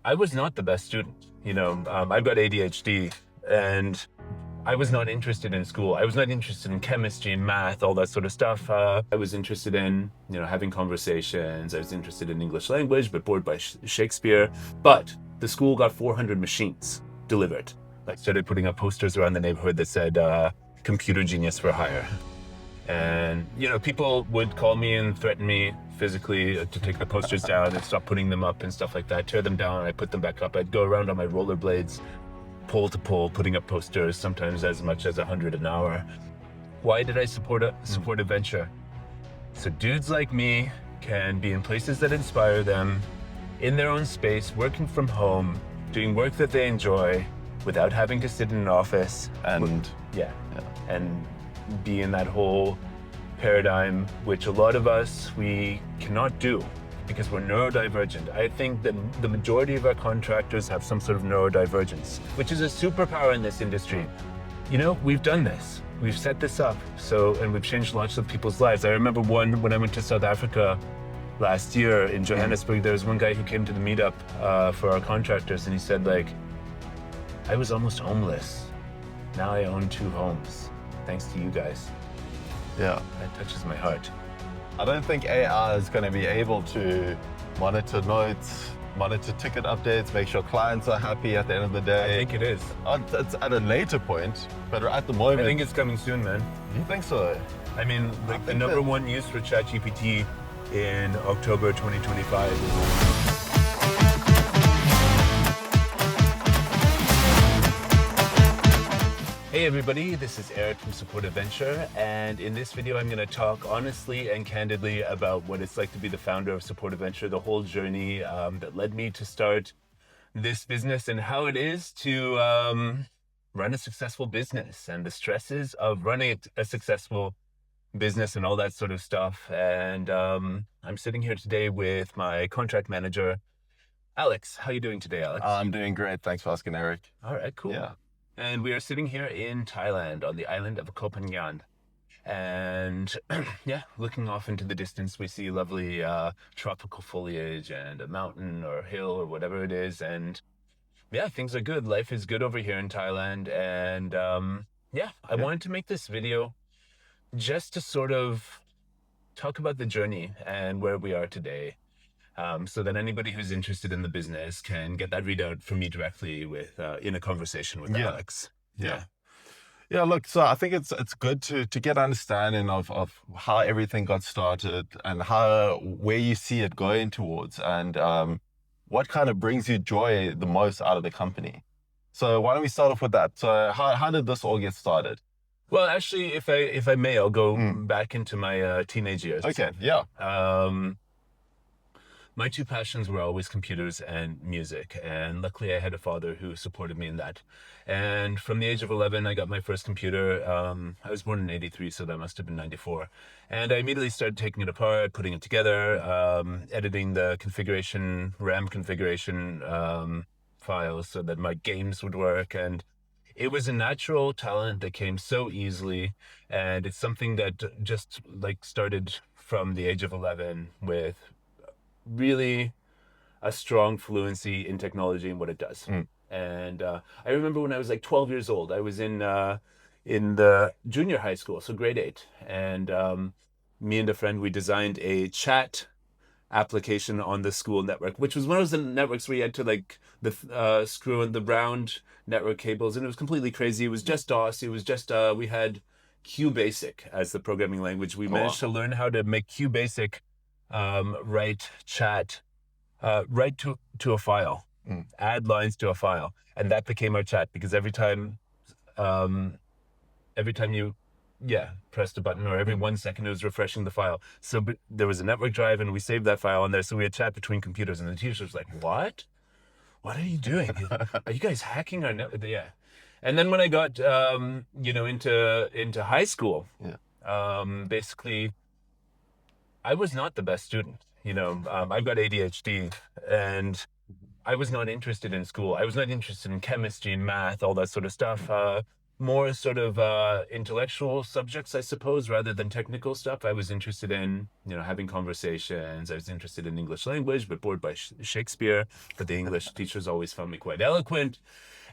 I was not the best student. I've got ADHD, and I was not interested in school. I was not interested in chemistry and math, all that sort of stuff. I was interested in, having conversations. I was interested in English language, but bored by Shakespeare. But the school got 400 machines delivered. I started putting up posters around the neighborhood that said, computer genius for hire. And, people would call me and threaten me physically to take the posters down and stop putting them up and stuff like that. Tear them down, I put them back up. I'd go around on my rollerblades, pole to pole, putting up posters, sometimes as much as 100 an hour. Why did I support a venture? So dudes like me can be in places that inspire them, in their own space, working from home, doing work that they enjoy without having to sit in an office and and be in that whole paradigm, which a lot of us, we cannot do because we're neurodivergent. I think that the majority of our contractors have some sort of neurodivergence, which is a superpower in this industry. We've done this. We've set this up. And we've changed lots of people's lives. I remember when I went to South Africa last year in Johannesburg, there was one guy who came to the meetup for our contractors, and he said, I was almost homeless. Now I own 2 homes, thanks to you guys. Yeah. That touches my heart. I don't think AI is going to be able to monitor notes, monitor ticket updates, make sure clients are happy at the end of the day. I think it is. It's at a later point, but at the moment... I think it's coming soon, man. You think so? I mean, the number one use for ChatGPT in October 2025. Hey everybody, this is Eric from Supportive Venture, and in this video I'm going to talk honestly and candidly about what it's like to be the founder of Supportive Venture, the whole journey that led me to start this business, and how it is to run a successful business, and the stresses of running a successful business and all that sort of stuff. And I'm sitting here today with my contract manager, Alex. How are you doing today, Alex? I'm doing great. Thanks for asking, Eric. All right, cool. Yeah. And we are sitting here in Thailand on the island of Koh Phangan. And looking off into the distance, we see lovely tropical foliage and a mountain or a hill or whatever it is. And things are good. Life is good over here in Thailand. And I wanted to make this video just to sort of talk about the journey and where we are today. So that anybody who's interested in the business can get that readout from me directly in a conversation with Alex. Yeah. Look, so I think it's good to get understanding of how everything got started and where you see it going towards, and what kind of brings you joy the most out of the company. So why don't we start off with that? So how did this all get started? Well, actually, if I may, I'll go back into my teenage years. Okay. Yeah. My 2 passions were always computers and music, and luckily I had a father who supported me in that. And from the age of 11, I got my first computer. I was born in 83, so that must have been 94. And I immediately started taking it apart, putting it together, editing the RAM configuration files so that my games would work. And it was a natural talent that came so easily, and it's something that just started from the age of 11 with really a strong fluency in technology and what it does. And I remember when I was 12 years old, I was in the junior high school, so grade 8, and me and a friend, we designed a chat application on the school network, which was one of those networks where you had to screw in the round network cables, and it was completely crazy. It was just DOS. It was just we had QBasic as the programming language. We managed to learn how to make QBasic write chat, write to a file, add lines to a file, and that became our chat, because every time you pressed a button, or every 1 second it was refreshing the file. So there was a network drive, and we saved that file on there, so we had chat between computers. And the teacher was like, what are you doing? Are you guys hacking our network? And then when I got into high school, basically I was not the best student. I've got ADHD, and I was not interested in school. I was not interested in chemistry and math, all that sort of stuff. more sort of intellectual subjects, I suppose, rather than technical stuff. I was interested in, having conversations. I was interested in English language, but bored by Shakespeare. But the English teachers always found me quite eloquent.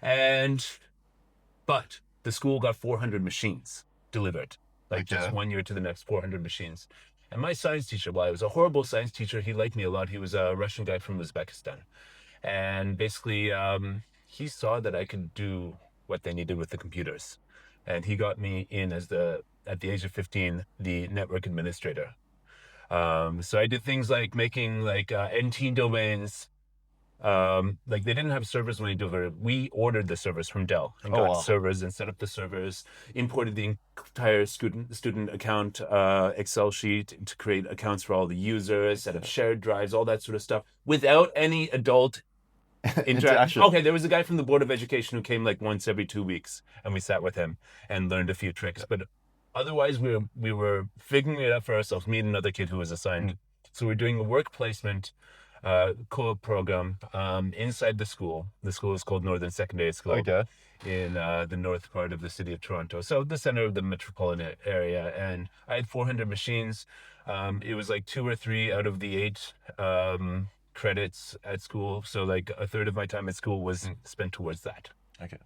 But the school got 400 machines delivered, like just 1 year to the next, 400 machines. And my science teacher, while I was a horrible science teacher, he liked me a lot. He was a Russian guy from Uzbekistan. And basically, he saw that I could do what they needed with the computers. And he got me in at the age of 15, the network administrator. So I did things like making like NT domains. Like they didn't have servers when I delivered. We ordered the servers from Dell and got servers and set up the servers, imported the entire student account Excel sheet to create accounts for all the users, set up shared drives, all that sort of stuff without any adult interaction. Okay, there was a guy from the Board of Education who came like once every 2 weeks, and we sat with him and learned a few tricks. But otherwise, we were figuring it out for ourselves. Me and another kid who was assigned. So we're doing a work placement co-op program inside the school. The school is called Northern Secondary School in the north part of the city of Toronto. So the center of the metropolitan area. And I had 400 machines. It was like 2 or 3 out of the 8 credits at school. So like a third of my time at school was spent towards that. Okay.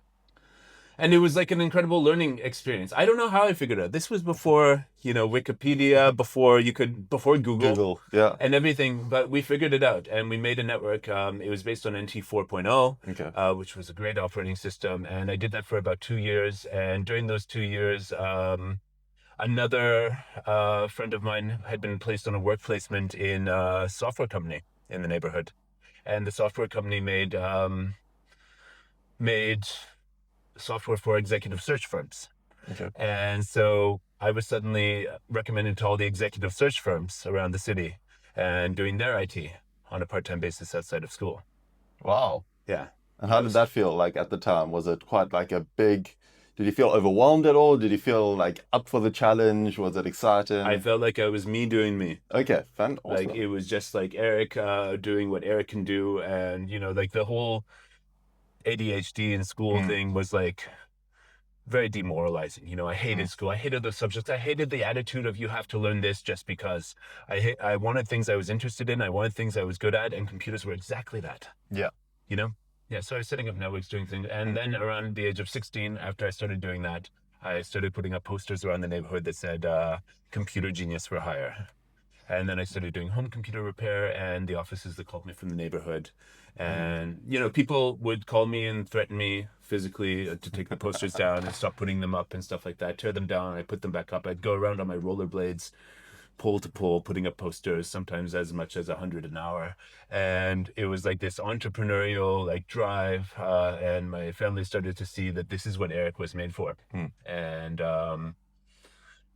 And it was like an incredible learning experience. I don't know how I figured it out. This was before, Wikipedia, before Google, and everything. But we figured it out, and we made a network. It was based on NT 4.0, which was a great operating system. And I did that for about 2 years. And during those 2 years, another friend of mine had been placed on a work placement in a software company in the neighborhood. And the software company made software for executive search firms. And so I was suddenly recommended to all the executive search firms around the city and doing their IT on a part-time basis outside of school. Wow. Yeah. And how did that feel like at the time? Was it quite like a big, did you feel overwhelmed at all? Did you feel like up for the challenge? Was it exciting? I felt like I was me doing me. Okay, fun. Awesome. Like it was just like Eric doing what Eric can do. And, like the whole ADHD in school thing was like very demoralizing. I hated school. I hated those subjects. I hated the attitude of you have to learn this just because. I wanted things I was interested in. I wanted things I was good at, and computers were exactly that. Yeah. Yeah, so I was setting up networks, doing things. And then around the age of 16, after I started doing that, I started putting up posters around the neighborhood that said, computer genius for hire. And then I started doing home computer repair, and the offices that called me from the neighborhood. And, people would call me and threaten me physically to take the posters down and stop putting them up and stuff like that. Tear them down, I put them back up. I'd go around on my rollerblades, pole to pole, putting up posters, sometimes as much as 100 an hour. And it was like this entrepreneurial drive. And my family started to see that this is what Eric was made for. And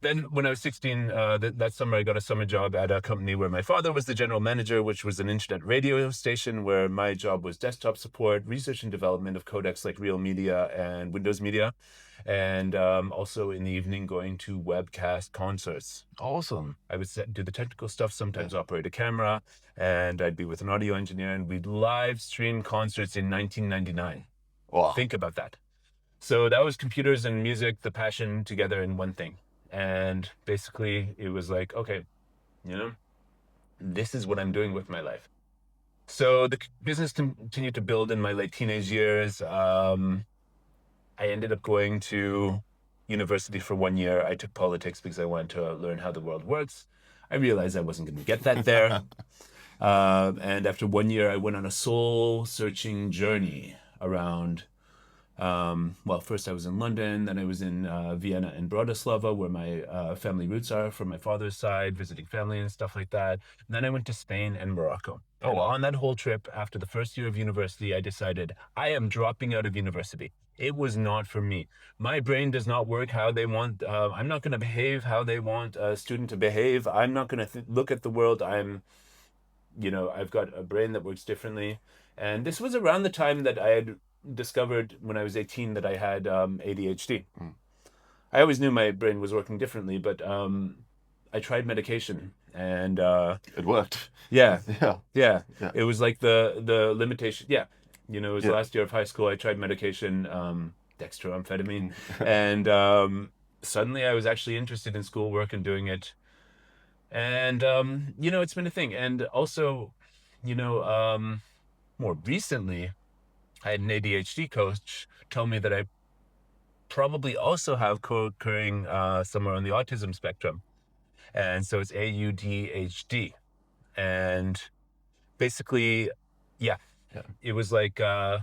then when I was 16, that summer, I got a summer job at a company where my father was the general manager, which was an internet radio station where my job was desktop support, research and development of codecs like Real Media and Windows Media, and also in the evening going to webcast concerts. Awesome. I would do the technical stuff, sometimes operate a camera, and I'd be with an audio engineer, and we'd live stream concerts in 1999. Wow. Think about that. So that was computers and music, the passion together in one thing. And basically it was like, okay, this is what I'm doing with my life. So the business continued to build in my late teenage years. I ended up going to university for 1 year. I took politics because I wanted to learn how the world works. I realized I wasn't going to get that there. And after 1 year, I went on a soul searching journey around first I was in London, then I was in Vienna and Bratislava, where my family roots are from my father's side, visiting family and stuff like that. And then I went to Spain and Morocco. On that whole trip, after the first year of university, I decided I am dropping out of university. It was not for me. My brain does not work how they want. I'm not going to behave how they want a student to behave. I'm not going to look at the world. I've got a brain that works differently. And this was around the time that I had discovered when I was 18 that I had ADHD. I always knew my brain was working differently, but I tried medication and it worked. Yeah. It was like the limitation. Yeah. It was the last year of high school. I tried medication dextroamphetamine. And suddenly I was actually interested in schoolwork and doing it. And, it's been a thing. And also, more recently, I had an ADHD coach tell me that I probably also have co-occurring somewhere on the autism spectrum. And so it's AUDHD. And basically, yeah, Yeah. it was like, oh,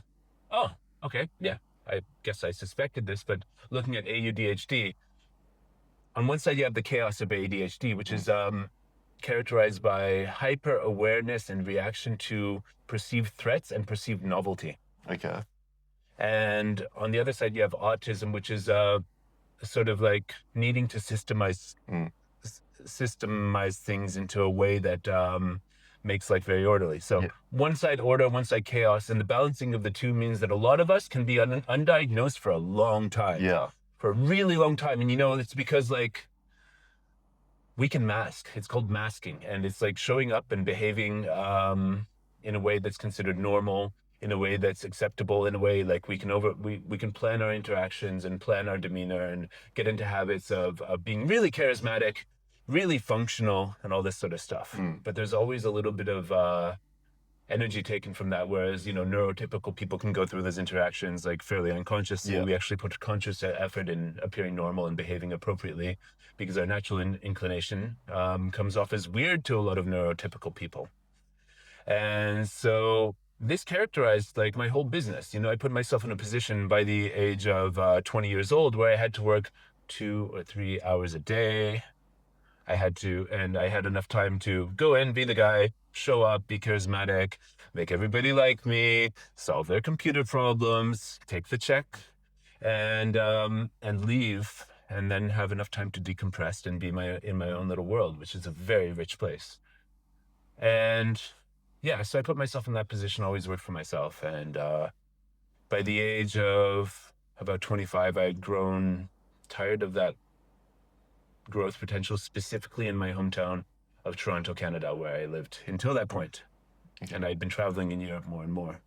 okay, yeah, I guess I suspected this, but looking at AUDHD, on one side you have the chaos of ADHD, which is characterized by hyper awareness and reaction to perceived threats and perceived novelty. Okay. And on the other side, you have autism, which is sort of like needing to systemize things into a way that makes life very orderly. So one side order, one side chaos, and the balancing of the two means that a lot of us can be undiagnosed for a long time. Yeah. For a really long time. And it's because like we can mask. It's called masking. And it's like showing up and behaving in a way that's considered normal, in a way that's acceptable, in a way like we can plan our interactions and plan our demeanor and get into habits of being really charismatic, really functional, and all this sort of stuff. But there's always a little bit of energy taken from that, whereas neurotypical people can go through those interactions like fairly unconsciously. We actually put conscious effort in appearing normal and behaving appropriately, because our natural inclination comes off as weird to a lot of neurotypical people. And so this characterized like my whole business. I put myself in a position by the age of 20 years old where I had to work 2 or 3 hours a day. I had enough time to go in, be the guy, show up, be charismatic, make everybody like me, solve their computer problems, take the check, and leave, and then have enough time to decompress and be in my own little world, which is a very rich place. And yeah, so I put myself in that position, always worked for myself. And by the age of about 25, I had grown tired of that growth potential, specifically in my hometown of Toronto, Canada, where I lived until that point. Okay. And I'd been traveling in Europe more and more.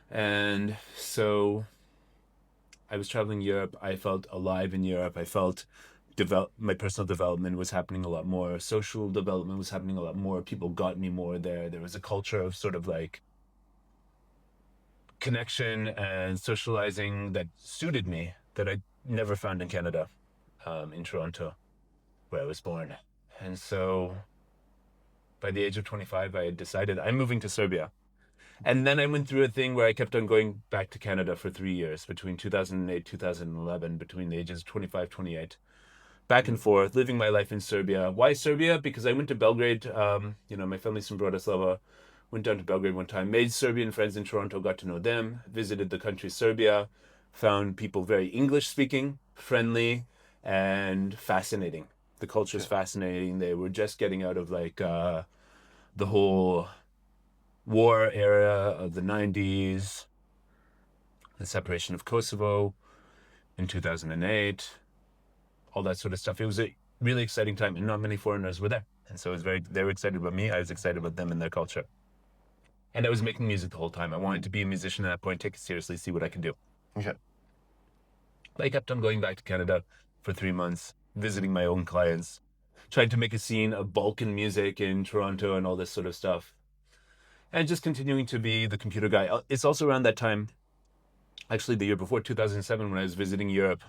And so I was traveling Europe. I felt alive in Europe. I felt my personal development was happening a lot more. Social development was happening a lot more. People got me more there. There was a culture of sort of like connection and socializing that suited me that I never found in Canada, in Toronto, where I was born. And so by the age of 25, I had decided I'm moving to Serbia. And then I went through a thing where I kept on going back to Canada for 3 years, between 2008, 2011, between the ages of 25, 28. Back and forth, living my life in Serbia. Why Serbia? Because I went to Belgrade. My family's from Bratislava. Went down to Belgrade one time, made Serbian friends in Toronto, got to know them, visited the country Serbia, found people very English-speaking, friendly, and fascinating. The culture is fascinating. They were just getting out of like the whole war era of the 90s, the separation of Kosovo in 2008. All that sort of stuff. It was a really exciting time, and not many foreigners were there. And so they were excited about me. I was excited about them and their culture. And I was making music the whole time. I wanted to be a musician at that point, take it seriously, see what I could do. Okay. I kept on going back to Canada for 3 months, visiting my own clients, trying to make a scene of Balkan music in Toronto and all this sort of stuff. And just continuing to be the computer guy. It's also around that time, actually the year before, 2007, when I was visiting Europe,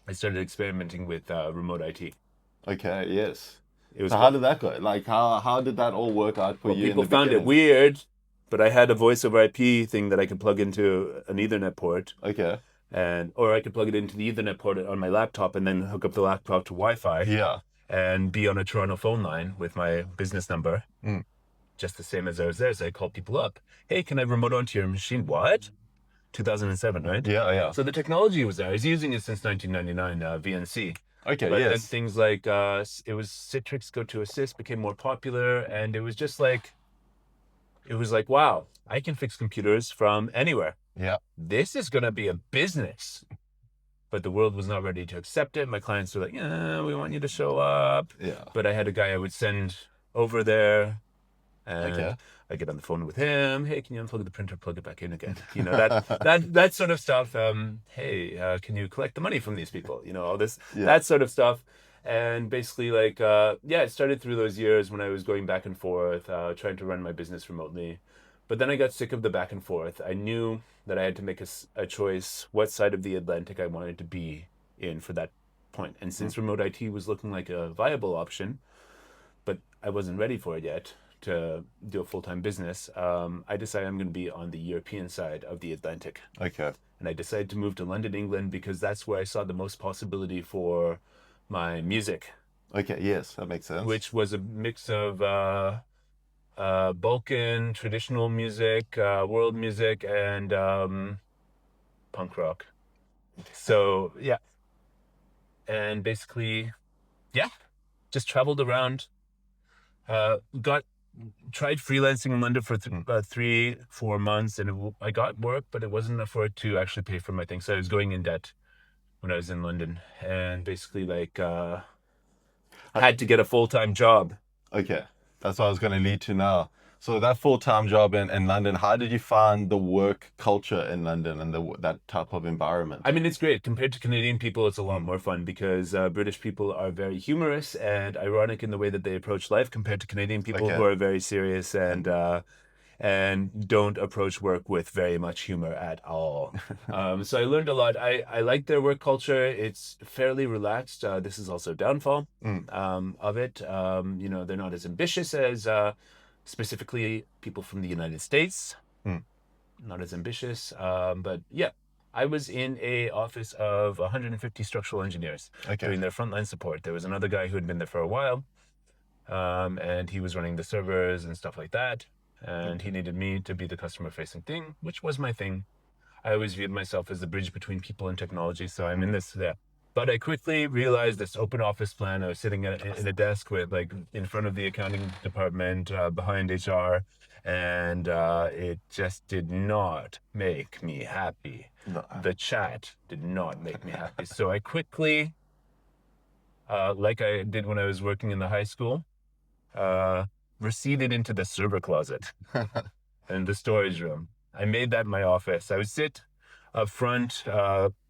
I started experimenting with remote IT. Okay, yes. So how did that go? Like, how did that all work out for you? People found it weird, but I had a voice over IP thing that I could plug into an Ethernet port. Okay. Or I could plug it into the Ethernet port on my laptop and then hook up the laptop to Wi-Fi. Yeah. And be on a Toronto phone line with my business number. Just the same as I was there. So I called people up. Hey, can I remote onto your machine? What? 2007, right? Yeah. So the technology was there. I was using it since 1999, VNC. Okay, but yes. then things like, it was Citrix Go to Assist became more popular, and it was just like, wow, I can fix computers from anywhere. Yeah. This is going to be a business. But the world was not ready to accept it. My clients were like, yeah, we want you to show up. Yeah. But I had a guy I would send over there And Okay. I get on the phone with him. Hey, can you unplug the printer, plug it back in again? You know, that sort of stuff. Hey, can you collect the money from these people? You know, all this, Yeah. that sort of stuff. And basically, like, yeah, it started through those years when I was going back and forth, trying to run my business remotely. But then I got sick of the back and forth. I knew that I had to make a choice what side of the Atlantic I wanted to be in for that point. And since remote IT was looking like a viable option, but I wasn't ready for it yet to do a full-time business, I decided I'm going to be on the European side of the Atlantic. Okay. And I decided to move to London, England, because that's where I saw the most possibility for my music, Okay. Yes, that makes sense. which was a mix of Balkan traditional music, world music, and punk rock. So yeah, and basically, yeah, just traveled around. Got tried freelancing in London for 3-4 months, and I got work, but it wasn't enough for it to actually pay for my things. So I was going in debt when I was in London, and basically like had to get a full-time job. Okay. That's what I was going to lead to now. So that full-time job in London, how did you find the work culture in London and that type of environment? I mean, it's great. Compared to Canadian people, it's a lot more fun because British people are very humorous and ironic in the way that they approach life compared to Canadian people Okay. who are very serious and don't approach work with very much humor at all. So I learned a lot. I like their work culture. It's fairly relaxed. This is also a downfall of it. You know, they're not as ambitious as specifically people from the United States. Not as ambitious, but yeah. I was in a office of 150 structural engineers Okay. doing their frontline support. There was another guy who had been there for a while, and he was running the servers and stuff like that. And he needed me to be the customer-facing thing, which was my thing. I always viewed myself as the bridge between people and technology, so I'm in this there. But I quickly realized this open office plan. I was sitting in a desk with, like, in front of the accounting department, behind HR, and it just did not make me happy. No. The chat did not make me happy. So I quickly, like I did when I was working in the high school, receded into the server closet and the storage room. I made that my office. I would sit up front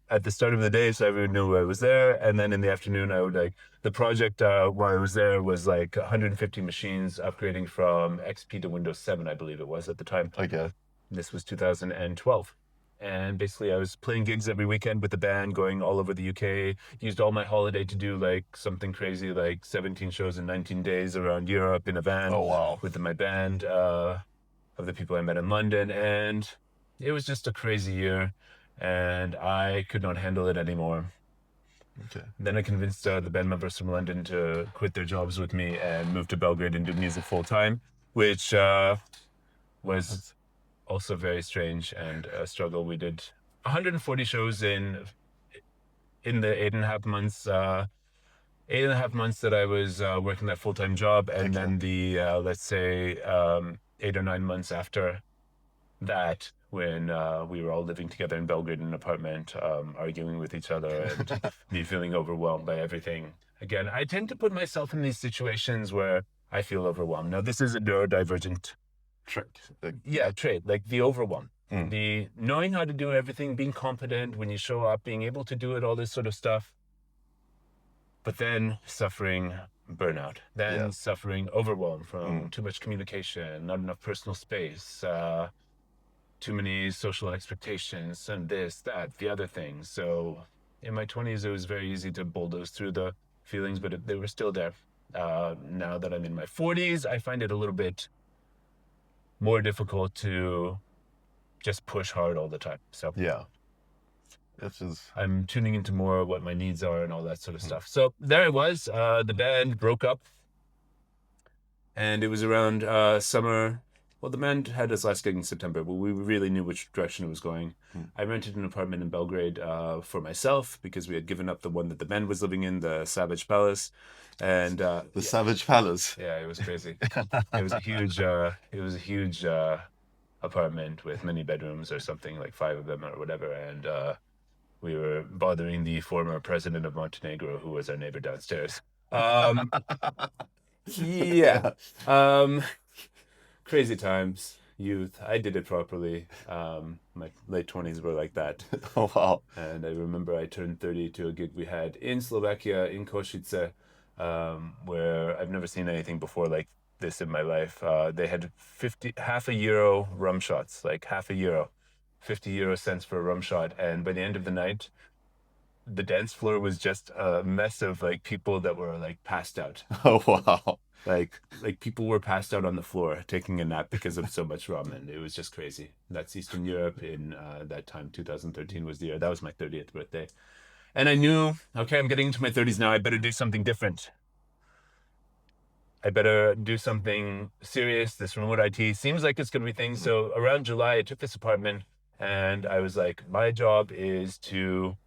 at the start of the day so everyone knew I was there. And then in the afternoon, I would the project while I was there was like 150 machines upgrading from XP to Windows 7, I believe it was at the time. Okay. This was 2012. And basically, I was playing gigs every weekend with the band, going all over the UK. Used all my holiday to do like something crazy, like 17 shows in 19 days around Europe in a van. Oh, wow. With my band of the people I met in London, and it was just a crazy year, and I could not handle it anymore. Okay. Then I convinced the band members from London to quit their jobs with me and move to Belgrade and do music full time, which was also very strange and a struggle. We did 140 shows in the 8.5 months. 8.5 months that I was working that full-time job, and then the let's say 8 or 9 months after that, when we were all living together in Belgrade in an apartment, arguing with each other and me feeling overwhelmed by everything. Again, I tend to put myself in these situations where I feel overwhelmed. Now, this is a neurodivergent trait, like the overwhelm. The knowing how to do everything, being competent when you show up, being able to do it, all this sort of stuff. But then suffering burnout, then suffering overwhelm from too much communication, not enough personal space, too many social expectations, and this, that, the other thing. So in my 20s, it was very easy to bulldoze through the feelings, but they were still there. Now that I'm in my 40s, I find it a little bit more difficult to just push hard all the time. So Yeah. I'm tuning into more what my needs are and all that sort of stuff. So there I was. The band broke up, and it was around summer. Well, the band had its last gig in September, but we really knew which direction it was going. I rented an apartment in Belgrade for myself because we had given up the one that the band was living in, the Savage Palace. And the Savage Palace. Yeah, it was crazy. It was a huge apartment with many bedrooms or something, like 5 of them or whatever. And we were bothering the former president of Montenegro, who was our neighbor downstairs. Yeah. crazy times, youth. I did it properly. My late 20s were like that. Oh, wow. And I remember I turned 30 to a gig we had in Slovakia, in Košice, where I've never seen anything before like this in my life. They had half a euro rum shots, like half a euro, 50 euro cents for a rum shot. And by the end of the night, the dance floor was just a mess of like people that were like passed out. Oh, wow. Like people were passed out on the floor taking a nap because of so much ramen. It was just crazy. That's Eastern Europe in that time. 2013 was the year. That was my 30th birthday. And I knew, okay, I'm getting into my 30s now. I better do something different. I better do something serious. This remote IT seems like it's going to be things. So around July, I took this apartment and I was like, my job is to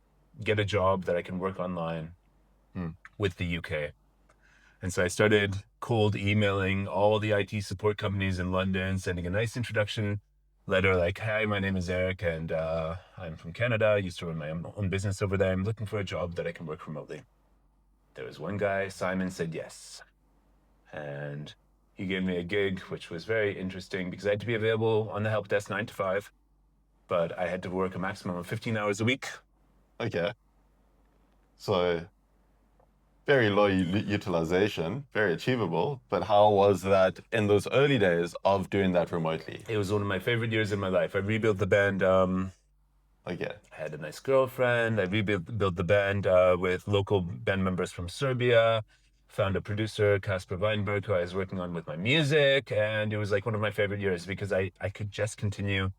get a job that I can work online with the UK. And so I started cold emailing all the IT support companies in London, sending a nice introduction letter like, hi, my name is Eric and I'm from Canada. I used to run my own business over there. I'm looking for a job that I can work remotely. There was one guy, Simon, said yes. And he gave me a gig, which was very interesting because I had to be available on the help desk 9 to 5, but I had to work a maximum of 15 hours a week. Okay. So very low utilization, very achievable. But how was that in those early days of doing that remotely? It was one of my favorite years in my life. I rebuilt the band. Okay. I had a nice girlfriend. I rebuilt the band with local band members from Serbia. Found a producer, Kasper Weinberg, who I was working on with my music. And it was like one of my favorite years because I could just continue.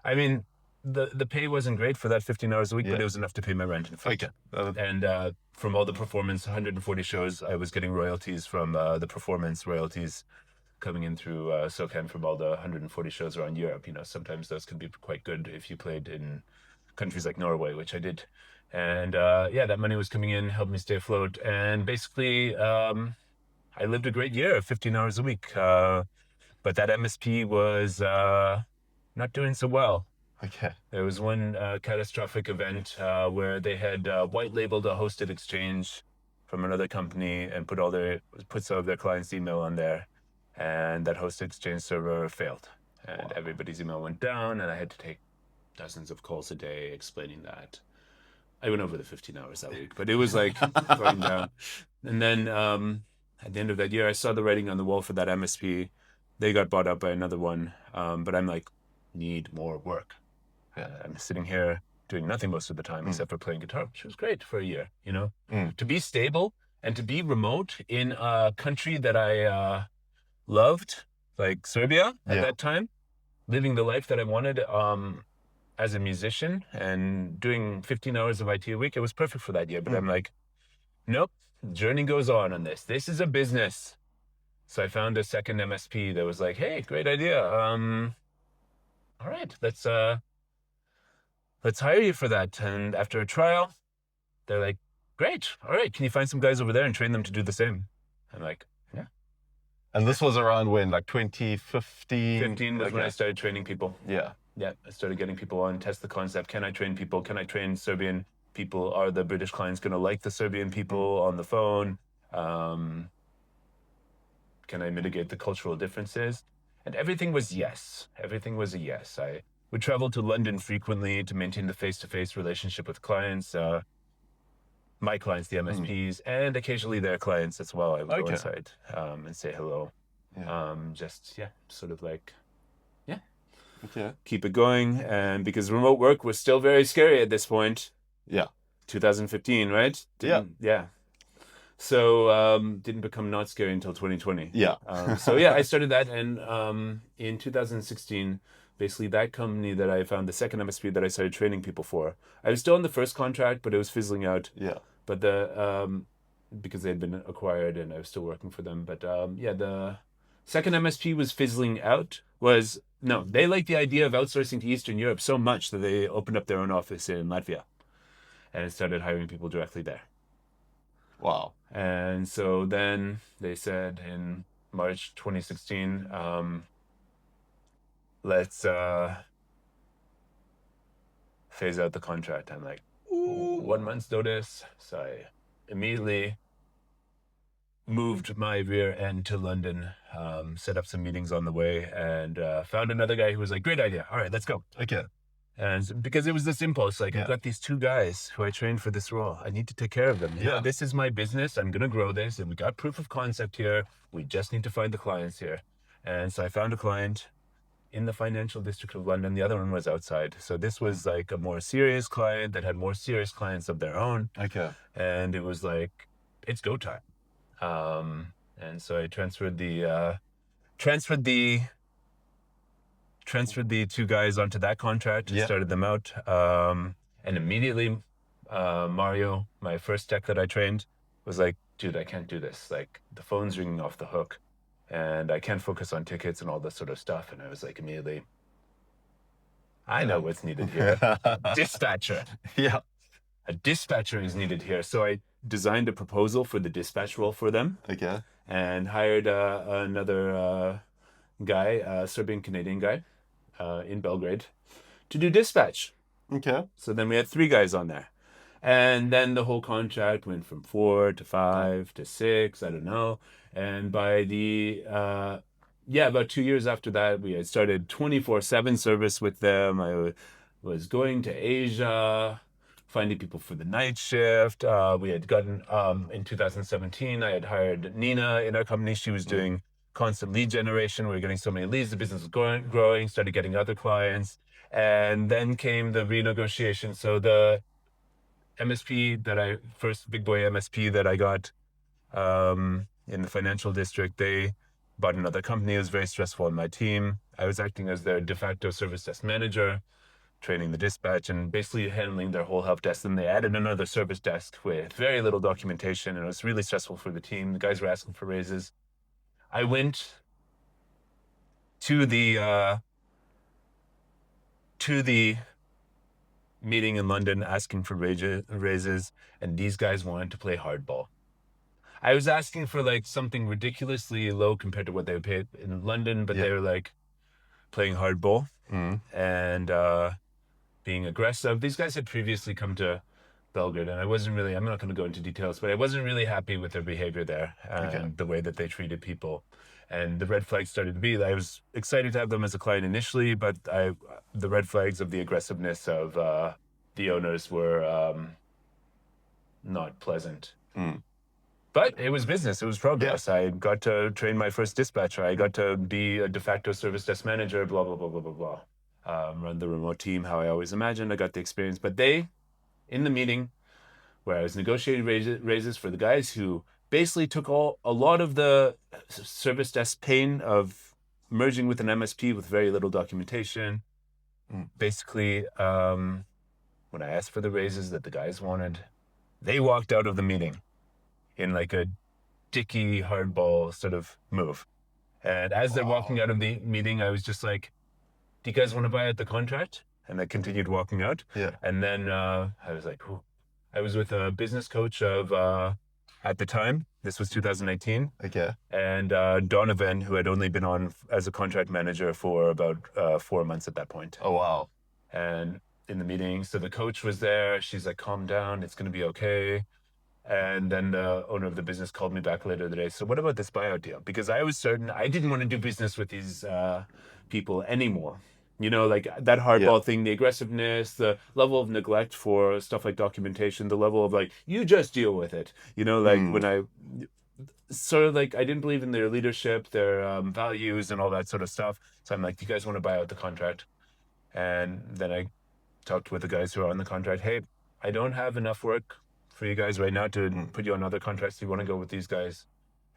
I mean, the pay wasn't great for that 15 hours a week, but Yeah. it was enough to pay my rent and food. Okay. And from all the performance, 140 shows, I was getting royalties from the performance royalties coming in through SOCAN from all the 140 shows around Europe. You know, sometimes those could be quite good if you played in countries like Norway, which I did. And yeah, that money was coming in, helped me stay afloat. And basically, I lived a great year, 15 hours a week. But that MSP was not doing so well. Okay. There was one catastrophic event where they had white labeled a hosted exchange from another company and put some of their clients' email on there, and that hosted exchange server failed, and everybody's email went down, and I had to take dozens of calls a day explaining that. I went over the 15 hours that week, but it was like going down. And then at the end of that year, I saw the writing on the wall for that MSP. They got bought up by another one, but I'm like, need more work. I'm sitting here doing nothing most of the time except for playing guitar, which was great for a year, you know? To be stable and to be remote in a country that I loved, like Serbia at that time, living the life that I wanted as a musician and doing 15 hours of IT a week, it was perfect for that year. But I'm like, nope, journey goes on this. This is a business. So I found a second MSP that was like, hey, great idea. All right, let's hire you for that. And after a trial, they're like, great. All right. Can you find some guys over there and train them to do the same? I'm like, yeah. And this was around when, like 2015? 15 was when I started training people. Yeah. Yeah. I started getting people on, test the concept. Can I train people? Can I train Serbian people? Are the British clients going to like the Serbian people on the phone? Can I mitigate the cultural differences? And everything was yes. Everything was a yes. I would travel to London frequently to maintain the face-to-face relationship with clients, my clients, the MSPs, and occasionally their clients as well. I would go inside and say hello. Just, sort of like, keep it going. And because remote work was still very scary at this point. Yeah. 2015, right? Yeah. So didn't become not scary until 2020. Yeah. So yeah, I started that, and in 2016, basically that company that I found, the second MSP that I started training people for, I was still on the first contract, but it was fizzling out. Yeah. But because they had been acquired, and I was still working for them. But the second MSP was fizzling out. They liked the idea of outsourcing to Eastern Europe so much that they opened up their own office in Latvia, and started hiring people directly there. Wow. And so then they said in March 2016, let's phase out the contract. I'm like, 1 month's notice. So I immediately moved my rear end to London, set up some meetings on the way, and found another guy who was like, great idea. All right, let's go. Okay. And because it was this impulse, like, Yeah. I've got these two guys who I trained for this role. I need to take care of them. You know, Yeah. this is my business. I'm going to grow this. And we got proof of concept here. We just need to find the clients here. And so I found a client in the financial district of London. The other one was outside. So this was like a more serious client that had more serious clients of their own. Okay. And it was like, it's go time. And so I transferred the two guys onto that contract and Yeah. started them out. And immediately, Mario, my first tech that I trained, was like, dude, I can't do this. Like, the phone's ringing off the hook and I can't focus on tickets and all this sort of stuff. And I was like, immediately, I know what's needed here. Dispatcher. Yeah. A dispatcher is needed here. So I designed a proposal for the dispatch role for them Okay. and hired another guy, a Serbian Canadian guy in Belgrade, to do dispatch. Okay. So then we had 3 guys on there. And then the whole contract went from 4 to 5 to 6, I don't know. And by about 2 years after that, we had started 24/7 service with them. I was going to Asia, finding people for the night shift. We had gotten, in 2017, I had hired Nina in our company. She was doing constant lead generation. We were getting so many leads. The business was growing, started getting other clients. And then came the renegotiation. So the first big boy MSP that I got in the financial district, they bought another company. It was very stressful on my team. I was acting as their de facto service desk manager, training the dispatch and basically handling their whole help desk. Then they added another service desk with very little documentation, and it was really stressful for the team. The guys were asking for raises. I went to the meeting in London asking for raises, and these guys wanted to play hardball. I was asking for like something ridiculously low compared to what they would pay in London, but they were like playing hardball and being aggressive. These guys had previously come to Belgrade, and I'm not going to go into details, but I wasn't really happy with their behavior there and the way that they treated people. And the red flags started to be, I was excited to have them as a client initially, but the red flags of the aggressiveness of the owners were not pleasant. But it was business. It was progress. I got to train my first dispatcher. I got to be a de facto service desk manager, blah, blah, blah, blah, blah, blah. Run the remote team how I always imagined. I got the experience. But they, in the meeting where I was negotiating raises for the guys who basically took a lot of the service desk pain of merging with an MSP with very little documentation. Basically, when I asked for the raises that the guys wanted, they walked out of the meeting in like a dicky hardball sort of move. And as they're walking out of the meeting, I was just like, do you guys want to buy out the contract? And they continued walking out. Yeah. And then I was like, ooh. I was with a business coach of, at the time, this was 2018. Okay. And Donovan, who had only been on as a contract manager for about 4 months at that point. Oh, wow. And in the meeting, so the coach was there. She's like, calm down. It's going to be okay. And then the owner of the business called me back later today. So what about this buyout deal? Because I was certain I didn't want to do business with these people anymore. You know, like that hardball thing, the aggressiveness, the level of neglect for stuff like documentation, the level of like, you just deal with it. You know, like when I sort of like, I didn't believe in their leadership, their values and all that sort of stuff. So I'm like, do you guys want to buy out the contract? And then I talked with the guys who are on the contract. Hey, I don't have enough work for you guys right now to put you on other contracts. You want to go with these guys,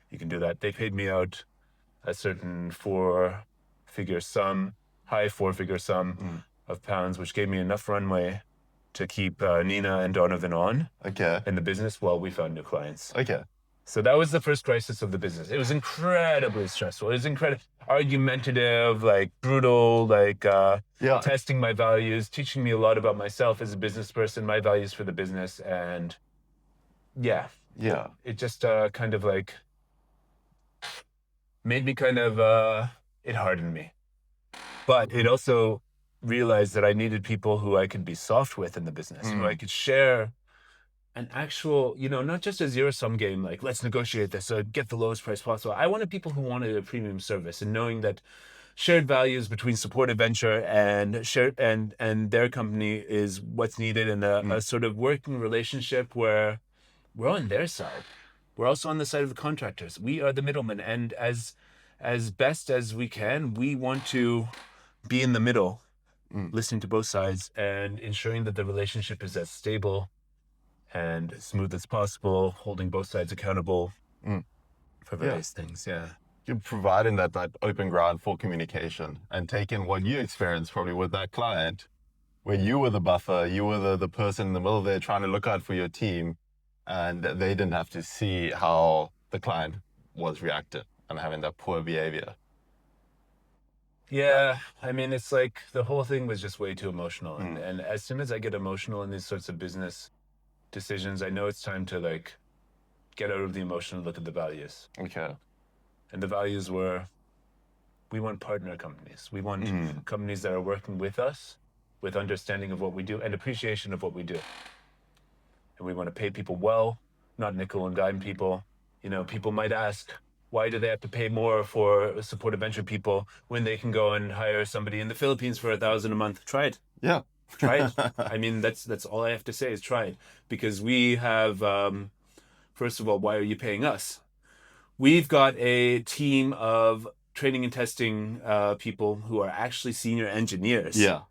you can do that. They paid me out a certain high four-figure sum of pounds, which gave me enough runway to keep Nina and Donovan on in the business while we found new clients. Okay. So that was the first crisis of the business. It was incredibly stressful. It was argumentative, like brutal, like testing my values, teaching me a lot about myself as a business person, my values for the business. And it just kind of like made me it hardened me. But it also realized that I needed people who I could be soft with in the business, who I could share an actual, not just a zero-sum game, like let's negotiate this, so get the lowest price possible. I wanted people who wanted a premium service, and knowing that shared values between Support Adventure and their company is what's needed, and a sort of working relationship where we're on their side. We're also on the side of the contractors. We are the middlemen, and as best as we can, we want to be in the middle, listening to both sides and ensuring that the relationship is as stable and as smooth as possible, holding both sides accountable for various things. Yeah. You're providing that open ground for communication and taking what you experienced probably with that client, where you were the buffer, you were the person in the middle there trying to look out for your team, and they didn't have to see how the client was reacting and having that poor behavior. Yeah, I mean, it's like the whole thing was just way too emotional. And as soon as I get emotional in these sorts of business decisions, I know it's time to like get out of the emotion and look at the values. Okay. And the values were, we want partner companies. We want companies that are working with us with understanding of what we do and appreciation of what we do. And we want to pay people well, not nickel and dime people. People might ask, why do they have to pay more for Support Adventure people when they can go and hire somebody in the Philippines for $1,000 a month? Try it. Yeah. Try it. I mean, that's all I have to say is try it. Because we have, first of all, why are you paying us? We've got a team of training and testing people who are actually senior engineers. Yeah.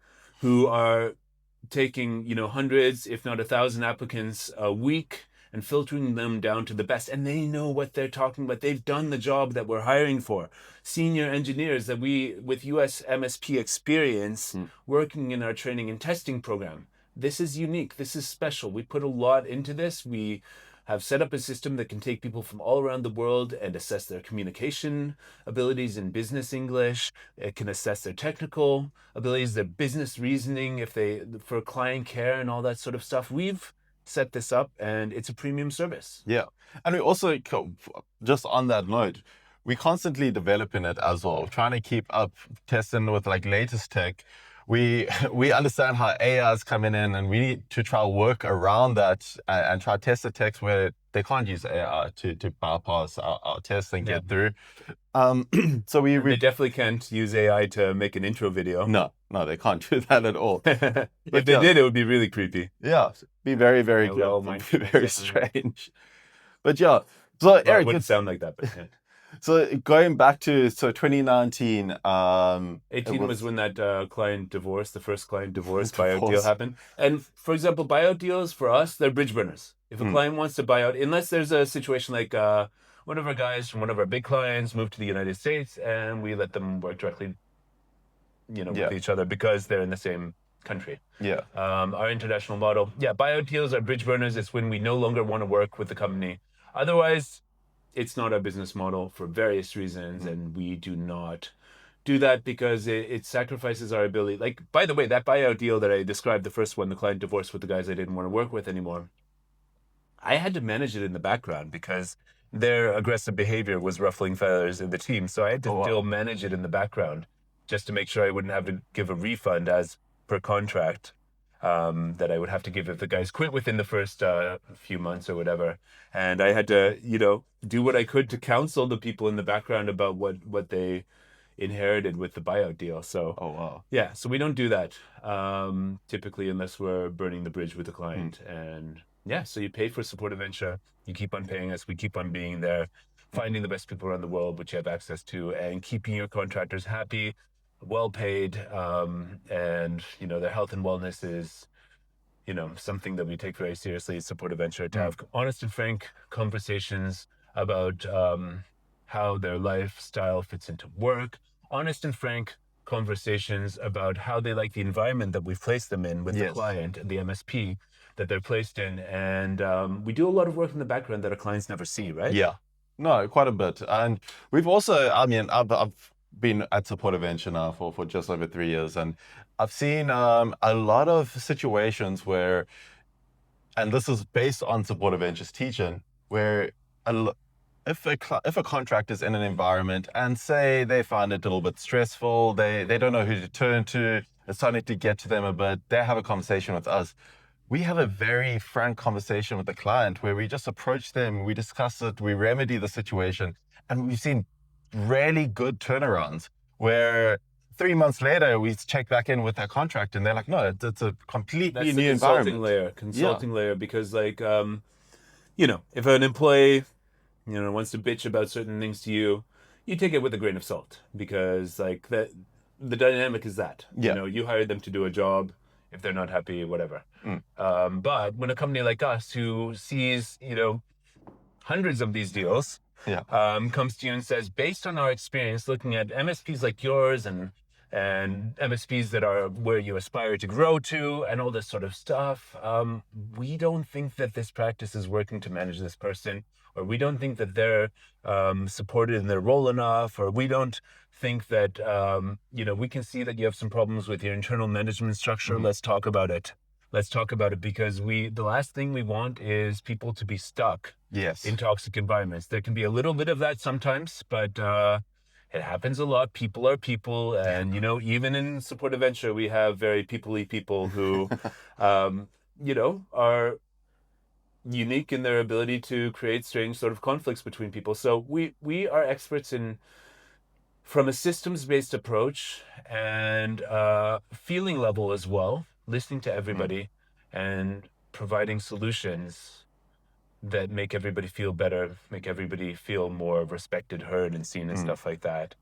Who are taking, hundreds, if not 1,000 applicants a week and filtering them down to the best. And they know what they're talking about. They've done the job that we're hiring for. Senior engineers that we, with US MSP experience, working in our training and testing program. This is unique. This is special. We put a lot into this. We have set up a system that can take people from all around the world and assess their communication abilities in business English. It can assess their technical abilities, their business reasoning, for client care and all that sort of stuff. We've set this up and it's a premium service. Yeah. And we also, just on that note, we constantly developing it as well, trying to keep up, testing with like latest tech. We understand how AI is coming in, and we need to try to work around that and try to test the techs where they can't use AI to bypass our tests and get through. So they definitely can't use AI to make an intro video. No, they can't do that at all. If they did, it would be really creepy. Yeah, be very, very very strange. But yeah, so Eric, it wouldn't sound like that, but yeah. So going back to 2019, 18 was when that client divorce, the first client divorce buyout deal happened. And for example, buyout deals for us, they're bridge burners. If a client wants to buy out, unless there's a situation like one of our guys from one of our big clients moved to the United States, and we let them work directly, with each other because they're in the same country. Yeah. Our international model. Yeah, buyout deals are bridge burners. It's when we no longer want to work with the company. Otherwise, it's not our business model for various reasons, and we do not do that because it sacrifices our ability. Like, by the way, that buyout deal that I described, the first one, the client divorced with the guys I didn't want to work with anymore, I had to manage it in the background because their aggressive behavior was ruffling feathers in the team. So I had to still manage it in the background just to make sure I wouldn't have to give a refund as per contract. That I would have to give if the guys quit within the first few months or whatever. And I had to, do what I could to counsel the people in the background about what they inherited with the buyout deal. So, yeah, so we don't do that typically unless we're burning the bridge with the client. And yeah, so you pay for Support Adventure. You keep on paying us. We keep on being there, finding the best people around the world, which you have access to, and keeping your contractors happy, well paid, and their health and wellness is something that we take very seriously at Support Adventure, to have honest and frank conversations about how their lifestyle fits into work, honest and frank conversations about how they like the environment that we've placed them in with the client and the MSP that they're placed in. And we do a lot of work in the background that our clients never see, right? Yeah, no, quite a bit. And we've also, I've been at Support Adventure now for just over 3 years, and I've seen a lot of situations where, and this is based on Support Adventure's teaching, where if a contractor's in an environment and say they find it a little bit stressful, they don't know who to turn to, it's starting to get to them a bit, they have a conversation with us. we have a very frank conversation with the client where we just approach them, we discuss it, we remedy the situation, and we've seen really good turnarounds where 3 months later we check back in with their contract and they're like, no, it's a completely That's the new environment. Yeah, consulting layer, because like, if an employee, wants to bitch about certain things to you, you take it with a grain of salt, because like that, the dynamic is that, yeah, you hired them to do a job. If they're not happy, whatever. mm, But when a company like us, who sees, hundreds of these deals, yeah, comes to you and says, based on our experience looking at MSPs like yours and MSPs that are where you aspire to grow to and all this sort of stuff, we don't think that this practice is working to manage this person, or we don't think that they're supported in their role enough, or we don't think that we can see that you have some problems with your internal management structure. mhm, Let's talk about it. Let's talk about it, because the last thing we want is people to be stuck yes, in toxic environments. There can be a little bit of that sometimes, but it happens a lot. People are people, and even in supportive venture, we have very people-y people who, are unique in their ability to create strange sort of conflicts between people. So we are experts in, from a systems-based approach and feeling level as well, listening to mm, everybody and providing solutions that make everybody feel better, make everybody feel more respected, heard, and seen, and mm, stuff like that.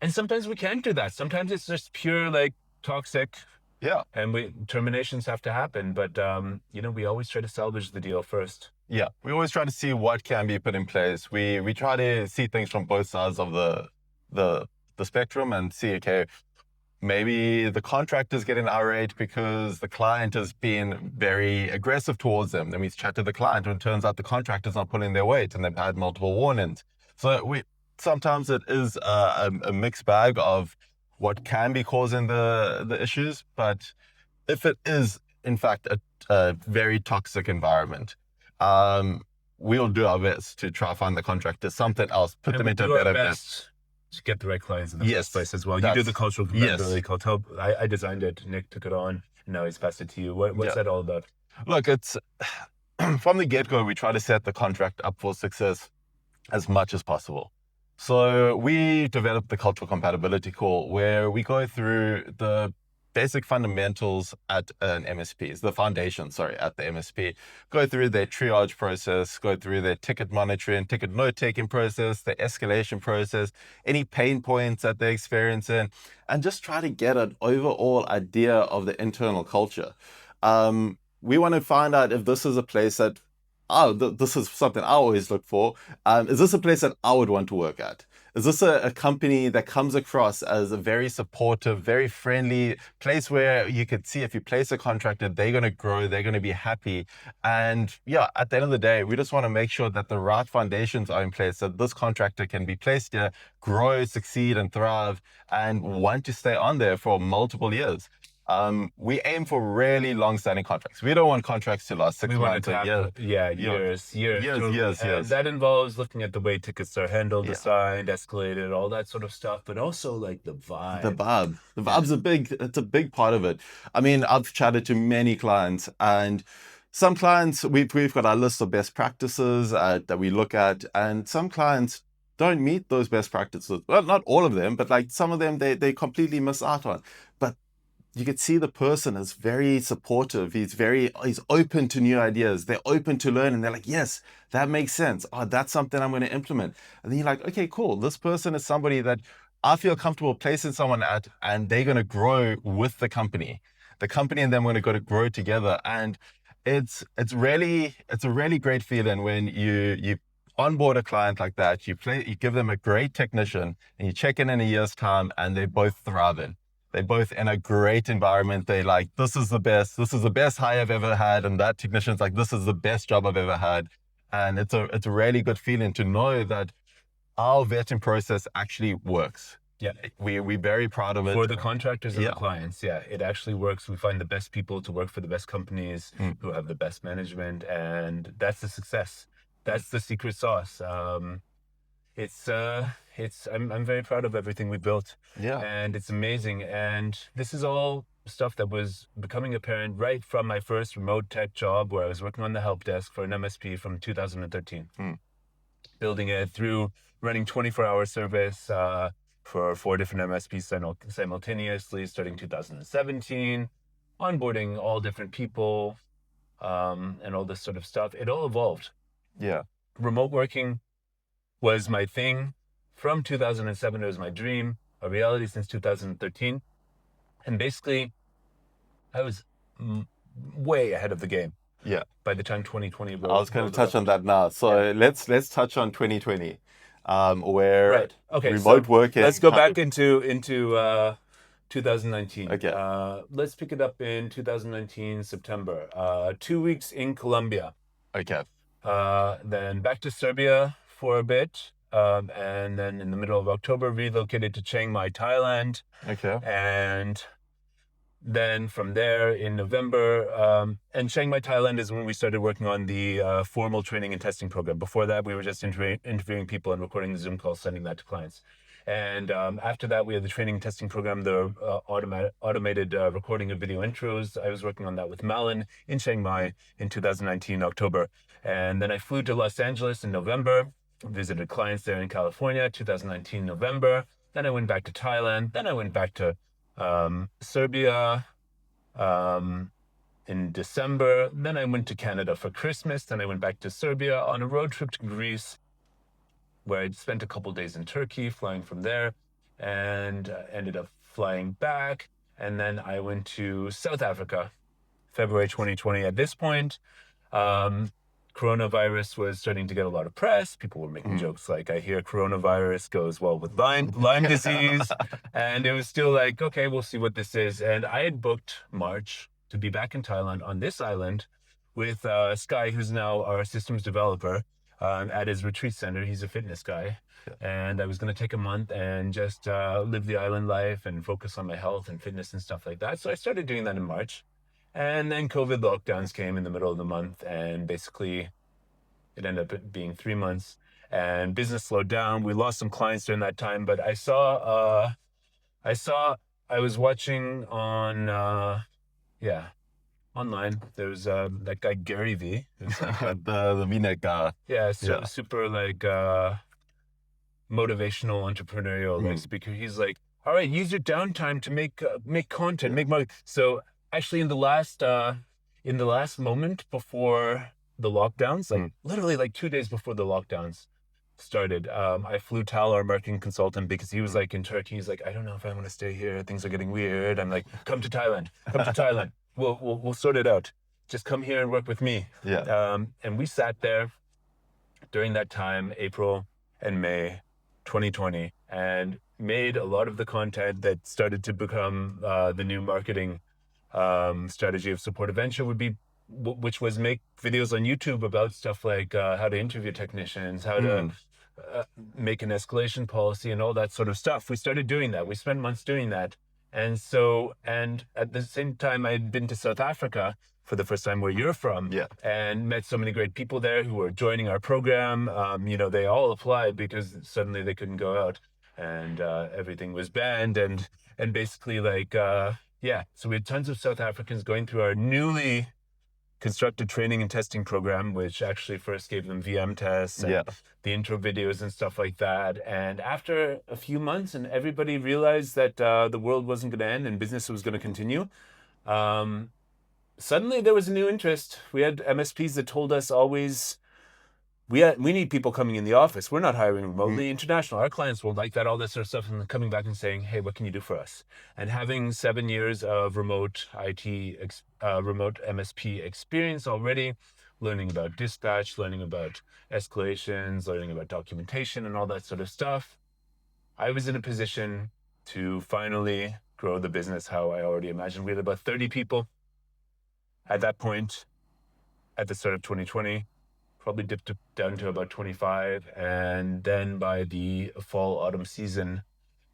And sometimes we can't do that. Sometimes it's just pure like toxic, yeah. and terminations have to happen. But we always try to salvage the deal first. Yeah, we always try to see what can be put in place. We try to see things from both sides of the the spectrum and see, okay, maybe the contractor's getting irate because the client has been very aggressive towards them. Then we chat to the client, and it turns out the contractor's not pulling their weight, and they've had multiple warnings. So we sometimes it is a mixed bag of what can be causing the issues, but if it is in fact a very toxic environment, um, we'll do our best to try to find the contractor something else, put And them we into a do our better best to get the right clients in the Yes, first place as well. You do that's the cultural yes. compatibility culture. I designed it. Nick took it on. And now he's passed it to you. What's Yeah. that all about? Look, it's from the get-go, we try to set the contract up for success as much as possible. So we developed the cultural compatibility call where we go through the basic fundamentals at an MSP, it's the foundation, sorry, at the MSP, go through their triage process, go through their ticket monitoring, ticket note-taking process, the escalation process, any pain points that they're experiencing, and just try to get an overall idea of the internal culture. We want to find out if this is a place that this is something I always look for. Is this a place that I would want to work at? Is this a company that comes across as a very supportive, very friendly place where you could see if you place a contractor, they're going to grow, they're going to be happy. And yeah, at the end of the day, we just want to make sure that the right foundations are in place, that this contractor can be placed here, grow, succeed, and thrive, and want to stay on there for multiple years. We aim for really long-standing contracts. We don't want contracts to last 6 We want months, to a year. years, totally. Years. And that involves looking at the way tickets are handled, Yeah. assigned, escalated, all that sort of stuff, but also like the The vibe. vibe. The vibe's it's a big part of it. I mean, I've chatted to many clients, and some clients, we've got our list of best practices that we look at, and some clients don't meet those best practices. Well, not all of them, but like some of them, they completely miss out on. But you could see the person is very supportive. He's open to new ideas. They're open to learn, and they're like, yes, that makes sense. Oh, that's something I'm going to implement. And then you're like, okay, cool. This person is somebody that I feel comfortable placing someone at, and they're going to grow with the company. The company and them are going to grow together. And it's a really great feeling when you onboard a client like that. You give them a great technician, and you check in a year's time, and they're both thriving. They're both in a great environment. They're like, this is the best. This is the best hire I've ever had. And that technician's like, this is the best job I've ever had. And it's a really good feeling to know that our vetting process actually works. Yeah. We're very proud of it. For the contractors and Yeah. the clients, yeah, it actually works. We find the best people to work for the best companies who have the best management, and that's the success. That's the secret sauce. I'm very proud of everything we built. Yeah. And it's amazing. And this is all stuff that was becoming apparent right from my first remote tech job where I was working on the help desk for an MSP from 2013. Building it through running 24-hour service for 4 different MSPs simultaneously starting 2017, onboarding all different people and all this sort of stuff. It all evolved. Yeah. Remote working was my thing from 2007. It was my dream, a reality since 2013. And basically, I was way ahead of the game. Yeah. By the time 2020 rolled, I was going to touch on that now. So let's touch on 2020, where right. Okay, remote so working. Let's go back into 2019. Okay. Let's pick it up in 2019 September. 2 weeks in Colombia. Okay. Then back to Serbia for a bit. And then in the middle of October, relocated to Chiang Mai, Thailand. Okay. And then from there in November, and Chiang Mai, Thailand is when we started working on the formal training and testing program. Before that, we were just interviewing people and recording the Zoom calls, sending that to clients. And after that, we had the training and testing program, the automated recording of video intros. I was working on that with Malin in Chiang Mai in 2019, October. And then I flew to Los Angeles in November, visited clients there in California, 2019, November. Then I went back to Thailand. Then I went back to Serbia in December. Then I went to Canada for Christmas. Then I went back to Serbia on a road trip to Greece, where I spent a couple days in Turkey, flying from there, and ended up flying back. And then I went to South Africa, February 2020. At this point, coronavirus was starting to get a lot of press. People were making jokes like, I hear coronavirus goes well with Lyme disease. And it was still like, okay, we'll see what this is. And I had booked March to be back in Thailand on this island with Sky, who's now our systems developer at his retreat center. He's a fitness guy. And I was going to take a month and just live the island life and focus on my health and fitness and stuff like that. So I started doing that in March. And then COVID lockdowns came in the middle of the month, and basically it ended up being 3 months, and business slowed down. We lost some clients during that time, but I was watching on, online. There was that guy Gary V. Like the V-neck guy. Yeah, super like motivational entrepreneurial like speaker. He's like, all right, use your downtime to make content, make money. So actually, in the last moment before the lockdowns, like literally like 2 days before the lockdowns started, I flew Tal, our marketing consultant, because he was like in Turkey. He's like, I don't know if I want to stay here. Things are getting weird. I'm like, come to Thailand. We'll sort it out. Just come here and work with me. Yeah. And we sat there during that time, April and May 2020, and made a lot of the content that started to become the new marketing strategy of Support Venture, which was make videos on YouTube about stuff like how to interview technicians, how to make an escalation policy, and all that sort of stuff. We started doing that. We spent months doing that. And at the same time, I had been to South Africa for the first time, where you're from, and met so many great people there who were joining our program. They all applied because suddenly they couldn't go out, and everything was banned, and basically so we had tons of South Africans going through our newly constructed training and testing program, which actually first gave them VM tests and the intro videos and stuff like that. And after a few months, and everybody realized that the world wasn't going to end and business was going to continue, suddenly there was a new interest. We had MSPs that told us always, we need people coming in the office. We're not hiring remotely. International. Our clients will like that, all that sort of stuff, and coming back and saying, hey, what can you do for us? And having 7 years of remote IT, remote MSP experience already, learning about dispatch, learning about escalations, learning about documentation and all that sort of stuff, I was in a position to finally grow the business how I already imagined. We had about 30 people at that point, at the start of 2020. Probably dipped down to about 25. And then by the fall, autumn season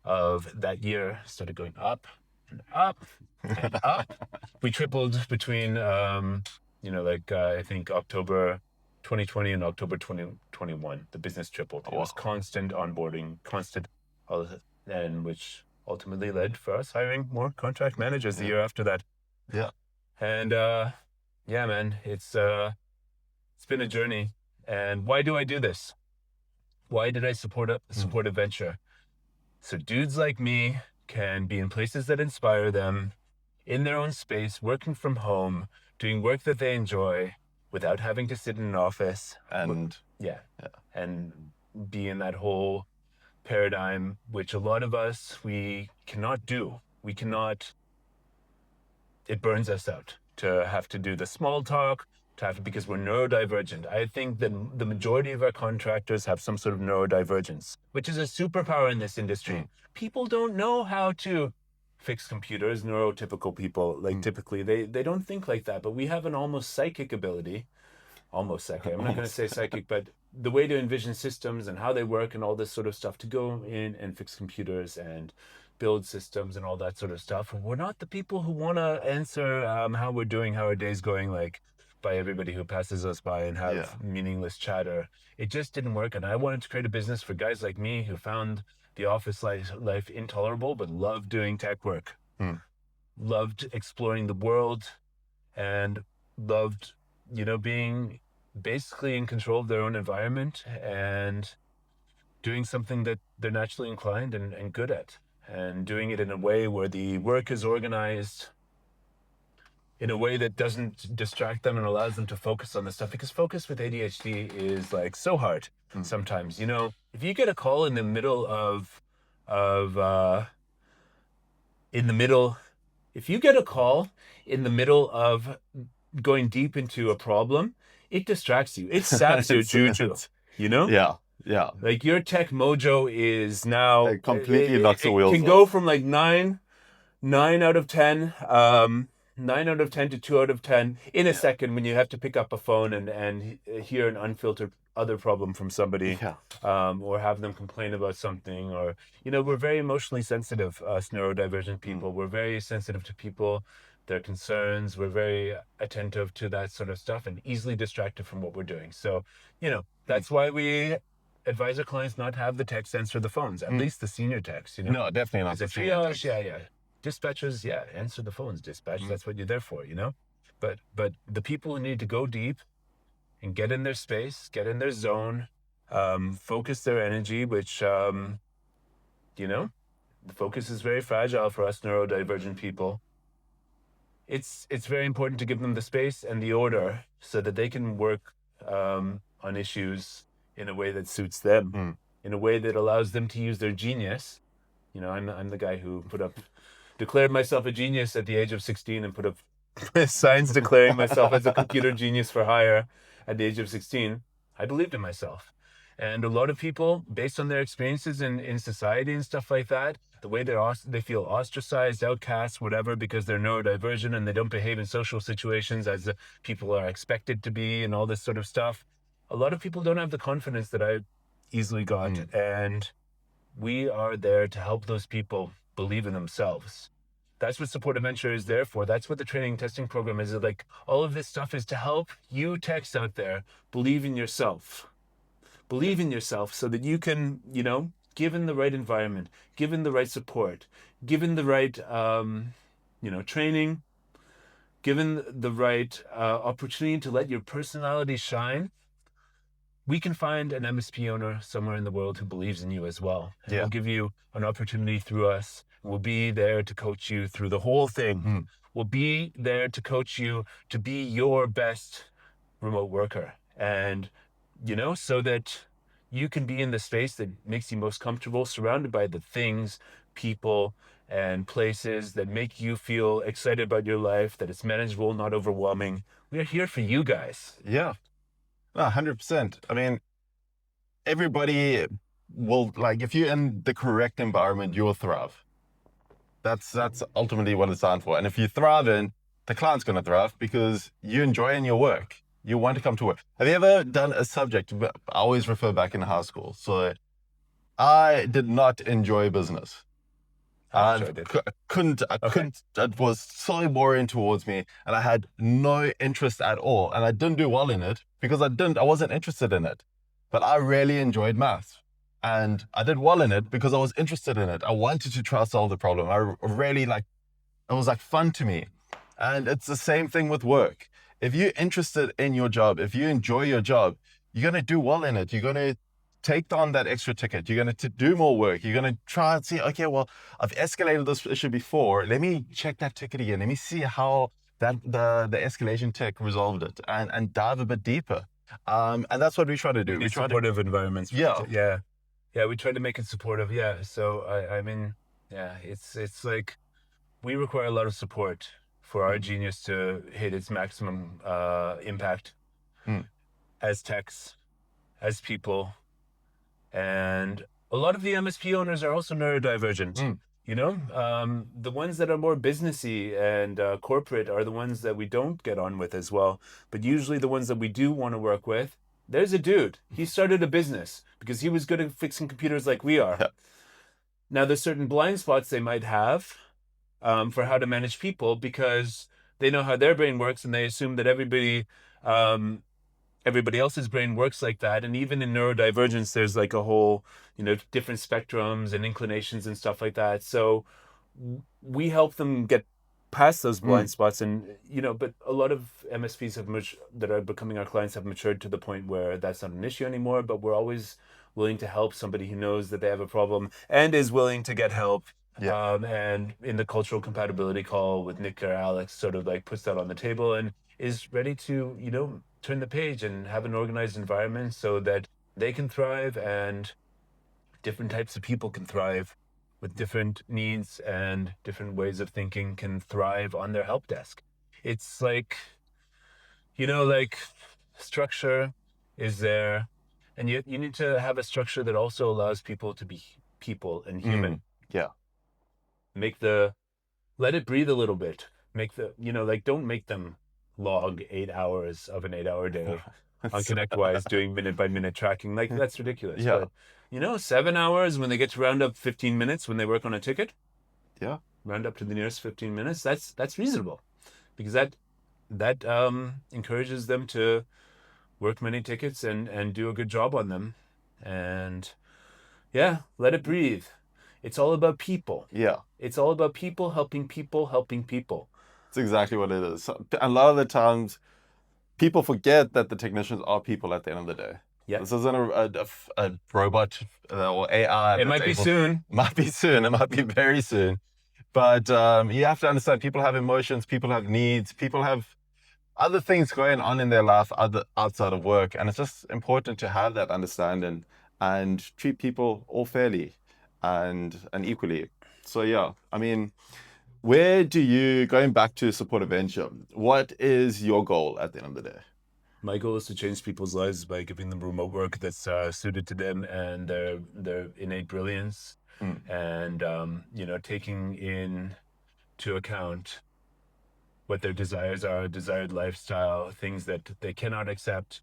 of that year, started going up and up and up. We tripled between, I think October 2020 and October 2021. The business tripled. It was constant onboarding, and which ultimately led for us hiring more contract managers the year after that. Yeah. And yeah, man, it's been a journey. And why do I do this? Why did I support a venture? So dudes like me can be in places that inspire them, in their own space, working from home, doing work that they enjoy without having to sit in an office. And yeah. And be in that whole paradigm, which a lot of us, we cannot do. We cannot, it burns us out to have to do the small talk, because we're neurodivergent. I think that the majority of our contractors have some sort of neurodivergence, which is a superpower in this industry. People don't know how to fix computers, neurotypical people, like typically they don't think like that, but we have an almost psychic ability. Almost psychic. I'm not going to say psychic, but the way to envision systems and how they work and all this sort of stuff, to go in and fix computers and build systems and all that sort of stuff. We're not the people who want to answer how we're doing, how our day's going, like by everybody who passes us by and have meaningless chatter. It just didn't work. And I wanted to create a business for guys like me who found the office life intolerable, but loved doing tech work, loved exploring the world, and loved, being basically in control of their own environment and doing something that they're naturally inclined and good at, and doing it in a way where the work is organized in a way that doesn't distract them and allows them to focus on the stuff. Because focus with ADHD is like so hard sometimes. If you get a call in the middle if you get a call in the middle of going deep into a problem, it distracts you. It saps your juju, Yeah. Like your tech mojo is now... It completely knocks the wheels off. It can go from like 9 out of 10, 9 out of 10 to 2 out of 10 in a second when you have to pick up a phone and hear an unfiltered other problem from somebody, or have them complain about something, or, we're very emotionally sensitive, us neurodivergent people. We're very sensitive to people, their concerns. We're very attentive to that sort of stuff and easily distracted from what we're doing. So, that's why we advise our clients not to have the techs answer the phones, at least the senior techs, No, definitely not. The triage, dispatchers, answer the phones, dispatch. That's what you're there for, But the people who need to go deep and get in their space, get in their zone, focus their energy, which, the focus is very fragile for us neurodivergent people. It's very important to give them the space and the order so that they can work on issues in a way that suits them, in a way that allows them to use their genius. I'm the guy who declared myself a genius at the age of 16 and put up signs declaring myself as a computer genius for hire at the age of 16. I believed in myself. And a lot of people, based on their experiences in society and stuff like that, the way they feel ostracized, outcast, whatever, because they're neurodivergent and they don't behave in social situations as people are expected to be and all this sort of stuff. A lot of people don't have the confidence that I easily got. And we are there to help those people believe in themselves. That's what Support Adventure is there for. That's what the training and testing program is. Like, all of this stuff is to help you techs out there believe in yourself. Believe in yourself so that you can, given the right environment, given the right support, given the right, training, given the right opportunity to let your personality shine, we can find an MSP owner somewhere in the world who believes in you as well. And we'll give you an opportunity through us. We'll be there to coach you through the whole thing. We'll be there to coach you to be your best remote worker. And, so that you can be in the space that makes you most comfortable, surrounded by the things, people, and places that make you feel excited about your life, that it's manageable, not overwhelming. We are here for you guys. Yeah. 100%. I mean, everybody will, if you're in the correct environment, you will thrive. That's ultimately what it's designed for. And if you thrive the client's going to thrive because you enjoy in your work. You want to come to work. Have you ever done a subject? I always refer back in high school. So I did not enjoy business. Couldn't. It was so boring towards me, and I had no interest at all. And I didn't do well in it because I wasn't interested in it. But I really enjoyed maths. And I did well in it because I was interested in it. I wanted to try to solve the problem. I really like, it was like fun to me. And it's the same thing with work. If you're interested in your job, if you enjoy your job, you're going to do well in it. You're going to take on that extra ticket. You're going to do more work. You're going to try and see, okay, well, I've escalated this issue before. Let me check that ticket again. Let me see how that the escalation tech resolved it, and dive a bit deeper. And that's what we try to do. We try supportive environments. Yeah. Yeah, we try to make it supportive. Yeah. So I mean, yeah, it's like we require a lot of support for our genius to hit its maximum impact Mm. as techs, as people, and a lot of the MSP owners are also neurodivergent. Mm. You know, the ones that are more businessy and corporate are the ones that we don't get on with as well. But usually the ones that we do want to work with, there's a dude. He started a business because he was good at fixing computers like we are. Yeah. Now, there's certain blind spots they might have for how to manage people because they know how their brain works and they assume that everybody else's brain works like that. And even in neurodivergence, there's like a whole, different spectrums and inclinations and stuff like that. So we help them get past those blind spots. And, but a lot of MSPs that are becoming our clients have matured to the point where that's not an issue anymore. But we're always willing to help somebody who knows that they have a problem and is willing to get help. Yeah. And in the cultural compatibility call with Nick or Alex, sort of like puts that on the table and is ready to, turn the page and have an organized environment so that they can thrive and different types of people can thrive with different needs and different ways of thinking can thrive on their help desk. It's like, like structure is there, and you need to have a structure that also allows people to be people and human. Yeah. Let it breathe a little bit. Don't make them log 8 hours of an 8-hour day on ConnectWise doing minute by minute tracking. Like, that's ridiculous. Yeah. But 7 hours when they get to round up 15 minutes when they work on a ticket. Yeah. Round up to the nearest 15 minutes. That's reasonable because that encourages them to work many tickets and do a good job on them. And yeah, let it breathe. It's all about people. Yeah. It's all about people helping people helping people. It's exactly what it is. A lot of the times, people forget that the technicians are people at the end of the day. Yeah. This isn't a robot or AI. It might be soon. Might be soon. It might be very soon. But you have to understand, people have emotions, people have needs, people have other things going on in their life outside of work. And it's just important to have that understanding and treat people all fairly and equally. So yeah, I mean, going back to Support Adventure, what is your goal at the end of the day? My goal is to change people's lives by giving them remote work that's suited to them and their innate brilliance, and taking into account what their desires are, desired lifestyle, things that they cannot accept.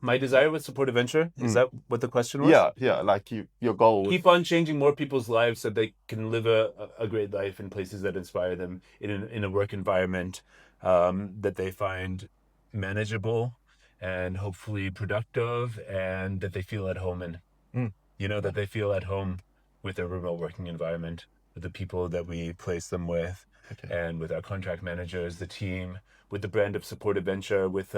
My desire with Support Adventure, is that what the question was? Yeah, like your goal. Keep on changing more people's lives so they can live a great life in places that inspire them in a work environment that they find manageable and hopefully productive and that they feel at home in. That they feel at home with their remote working environment, with the people that we place them with, and with our contract managers, the team, with the brand of Support Adventure, with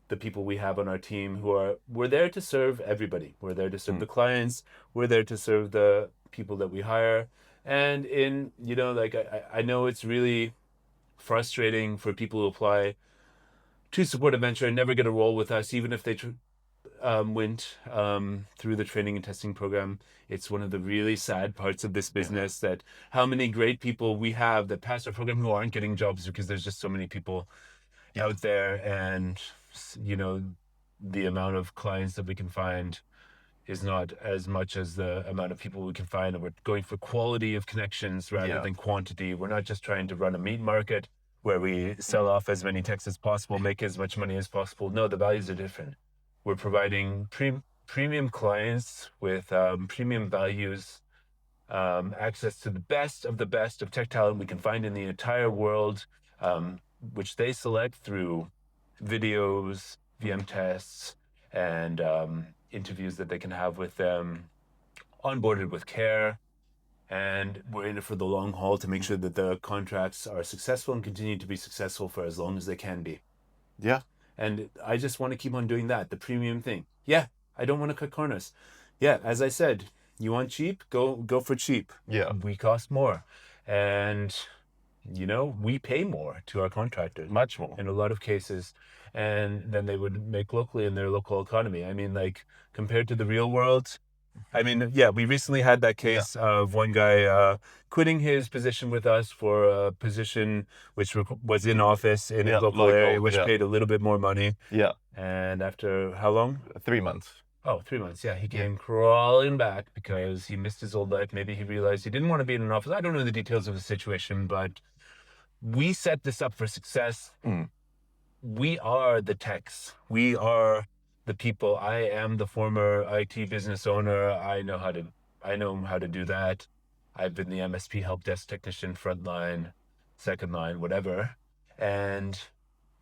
the people we have on our team we're there to serve everybody. We're there to serve the clients. We're there to serve the people that we hire. And I know it's really frustrating for people who apply to Support Adventure and never get a role with us, even if they went through the training and testing program. It's one of the really sad parts of this business that how many great people we have that pass our program who aren't getting jobs because there's just so many people out there, and the amount of clients that we can find is not as much as the amount of people we can find, and we're going for quality of connections rather than quantity. We're not just trying to run a meat market where we sell off as many techs as possible, make as much money as possible. No, the values are different. We're providing premium clients with premium values, access to the best of tech talent we can find in the entire world, which they select through videos, VM tests, and interviews that they can have with them, onboarded with care. And we're in it for the long haul to make sure that the contracts are successful and continue to be successful for as long as they can be. Yeah. And I just want to keep on doing that, the premium thing. Yeah, I don't want to cut corners. Yeah, as I said, you want cheap, go for cheap. Yeah. We cost more. And we pay more to our contractors Much more. in a lot of cases, and then they would make locally in their local economy. I mean, like, compared to the real world, I mean, yeah, we recently had that case of one guy quitting his position with us for a position which was in office in his local area, which paid a little bit more money. Yeah. And after how long? 3 months. Oh, 3 months. Yeah, he came crawling back because he missed his old life. Maybe he realized he didn't want to be in an office. I don't know the details of the situation, but we set this up for success. We are the techs. We are the people. I am the former IT business owner. I know how to do that. I've been the MSP help desk technician, front line, second line, whatever. And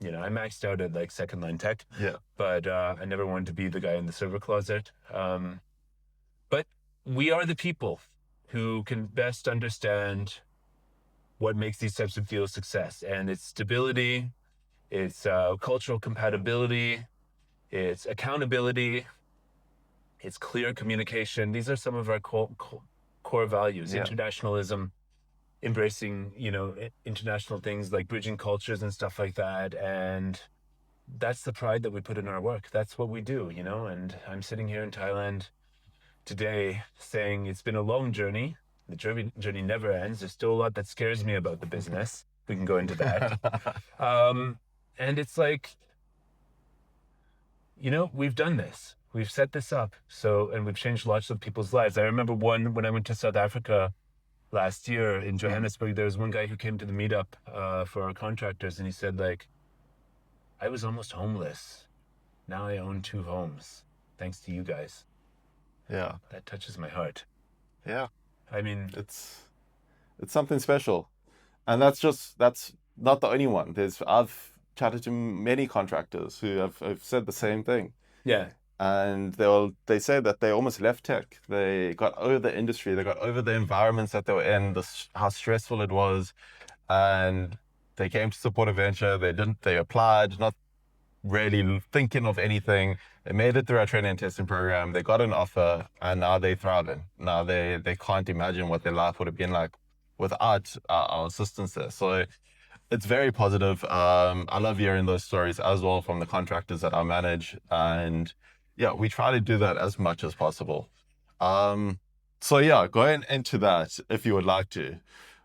I maxed out at like second line tech. Yeah. But I never wanted to be the guy in the server closet. But we are the people who can best understand what makes these types of deals success. And it's stability, it's cultural compatibility, it's accountability, it's clear communication. These are some of our core values. Internationalism, embracing, international things like bridging cultures and stuff like that. And that's the pride that we put in our work. That's what we do, and I'm sitting here in Thailand today saying it's been a long journey. The journey never ends. There's still a lot that scares me about the business. We can go into that. And it's like, we've done this. We've set this up. And we've changed lots of people's lives. I remember when I went to South Africa last year in Johannesburg, there was one guy who came to the meetup for our contractors, and he said, like, I was almost homeless. Now I own 2 homes, thanks to you guys. Yeah. That touches my heart. Yeah. I mean, it's something special. And that's not the only one. I've chatted to many contractors who have said the same thing. Yeah. And they say that they almost left tech. They got over the industry. They got over the environments that they were in, how stressful it was. And they came to support a venture. They applied, not really thinking of anything. They made it through our training and testing program. They got an offer, and now they're thriving. Now they can't imagine what their life would have been like without our assistance there. So it's very positive. I love hearing those stories as well from the contractors that I manage. And yeah, we try to do that as much as possible. So yeah, going into that, if you would like to,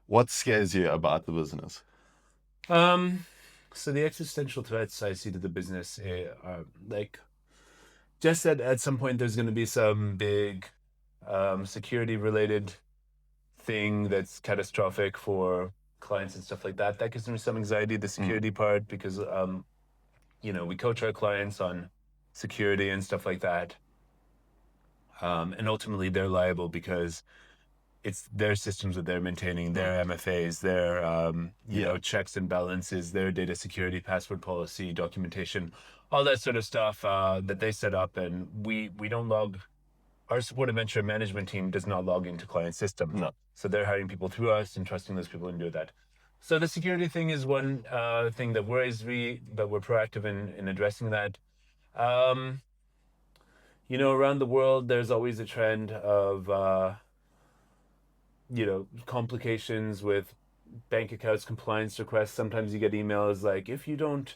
what scares you about the business? So the existential threats I see to the business are like, just that at some point there's going to be some big security related thing that's catastrophic for clients and stuff like that. That gives me some anxiety, the security part, because we coach our clients on security and stuff like that. And ultimately they're liable because it's their systems that they're maintaining, their MFAs, their checks and balances, their data security, password policy, documentation, all that sort of stuff that they set up. And we don't log. Our support and venture management team does not log into client systems. No. So they're hiring people through us and trusting those people and do that. So the security thing is one thing that worries me, but we're proactive in addressing that. Around the world, there's always a trend of complications with bank accounts, compliance requests. Sometimes you get emails like, if you don't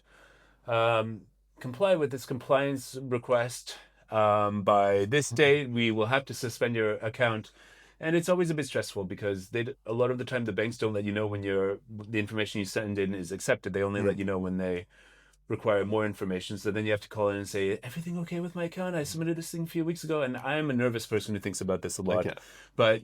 comply with this compliance request by this date, we will have to suspend your account. And it's always a bit stressful because a lot of the time the banks don't let you know when the information you send in is accepted. They only let you know when they require more information. So then you have to call in and say, everything okay with my account? I submitted this thing a few weeks ago. And I'm a nervous person who thinks about this a lot. Okay. But,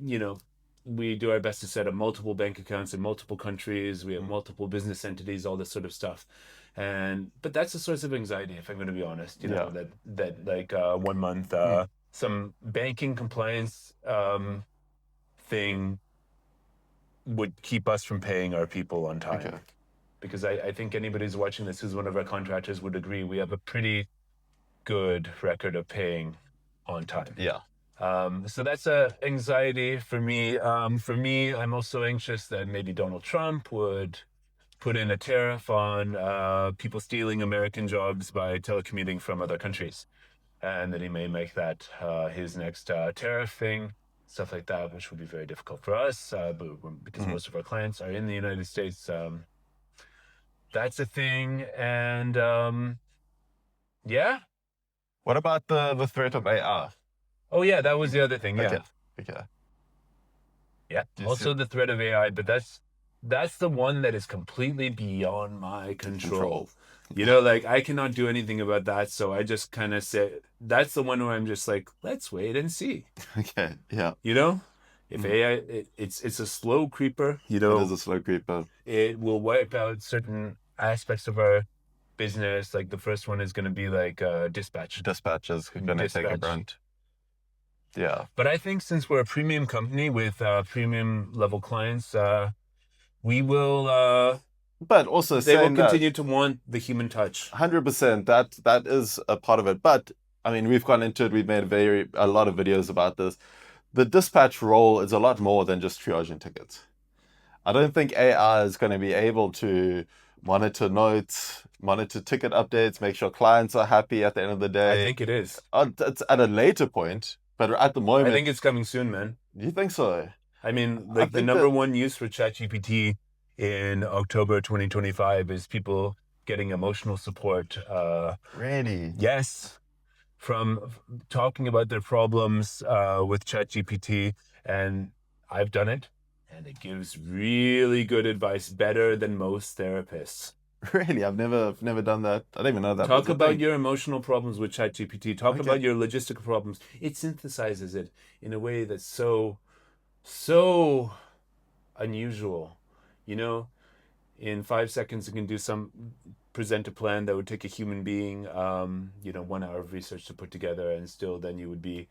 we do our best to set up multiple bank accounts in multiple countries. We have multiple business entities, all this sort of stuff. But that's a source of anxiety, if I'm going to be honest, that like 1 month, some banking compliance thing would keep us from paying our people on time. Okay. Because I think anybody who's watching this who's one of our contractors would agree we have a pretty good record of paying on time. Yeah. So that's a anxiety for me. For me, I'm also anxious that maybe Donald Trump would put in a tariff on people stealing American jobs by telecommuting from other countries, and that he may make that his next tariff thing, stuff like that, which would be very difficult for us, because most of our clients are in the United States. That's a thing, and yeah. What about the threat of AI? Oh yeah, that was the other thing. Okay. Yeah. Okay. Yeah. Also the threat of AI, but that's the one that is completely beyond my control. You know, like I cannot do anything about that, so I just kind of say that's the one where I'm just like, let's wait and see. Okay. Yeah. You know, if AI, it's a slow creeper. You It know, is a slow creeper. it will wipe out certain aspects of our business. Like the first one is going to be like dispatch. Dispatchers are going to take a Dispatch. brunt. Yeah. But I think since we're a premium company with premium level clients, we will. But also They will saying continue to want the human touch. 100%, that is a part of it. But I mean, we've gone into it. We've made a lot of videos about this. The dispatch role is a lot more than just triaging tickets. I don't think AI is going to be able to monitor notes, monitor ticket updates, make sure clients are happy at the end of the day. I think it is. It's at a later point, but at the moment, I think it's coming soon, man. Do you think so? I mean, like the number one use for ChatGPT in October 2025 is people getting emotional support. Really? Yes, from talking about their problems with ChatGPT, and I've done it, and it gives really good advice, better than most therapists. Really? I've never done that. I don't even know that. Talk about your emotional problems with ChatGPT. Talk about your logistical problems. It synthesizes it in a way that's so unusual. You know, in 5 seconds, it can present a plan that would take a human being, 1 hour of research to put together, and still then you would be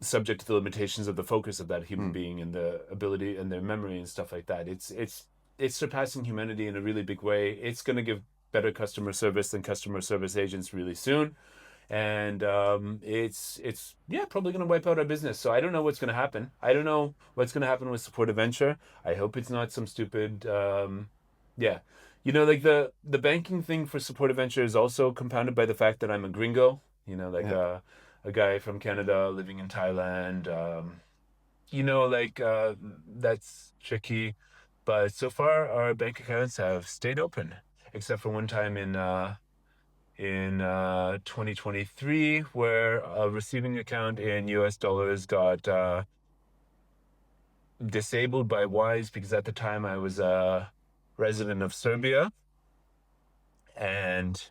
subject to the limitations of the focus of that human being and the ability and their memory and stuff like that. It's surpassing humanity in a really big way. It's going to give better customer service than customer service agents really soon. And it's probably going to wipe out our business. So I don't know what's going to happen. I don't know what's going to happen with Support Adventure. I hope it's not some stupid, like the banking thing for Support Adventure is also compounded by the fact that I'm a gringo. A guy from Canada living in Thailand. That's tricky. But so far, our bank accounts have stayed open, except for one time in 2023, where a receiving account in US dollars got disabled by Wise because at the time I was a resident of Serbia, and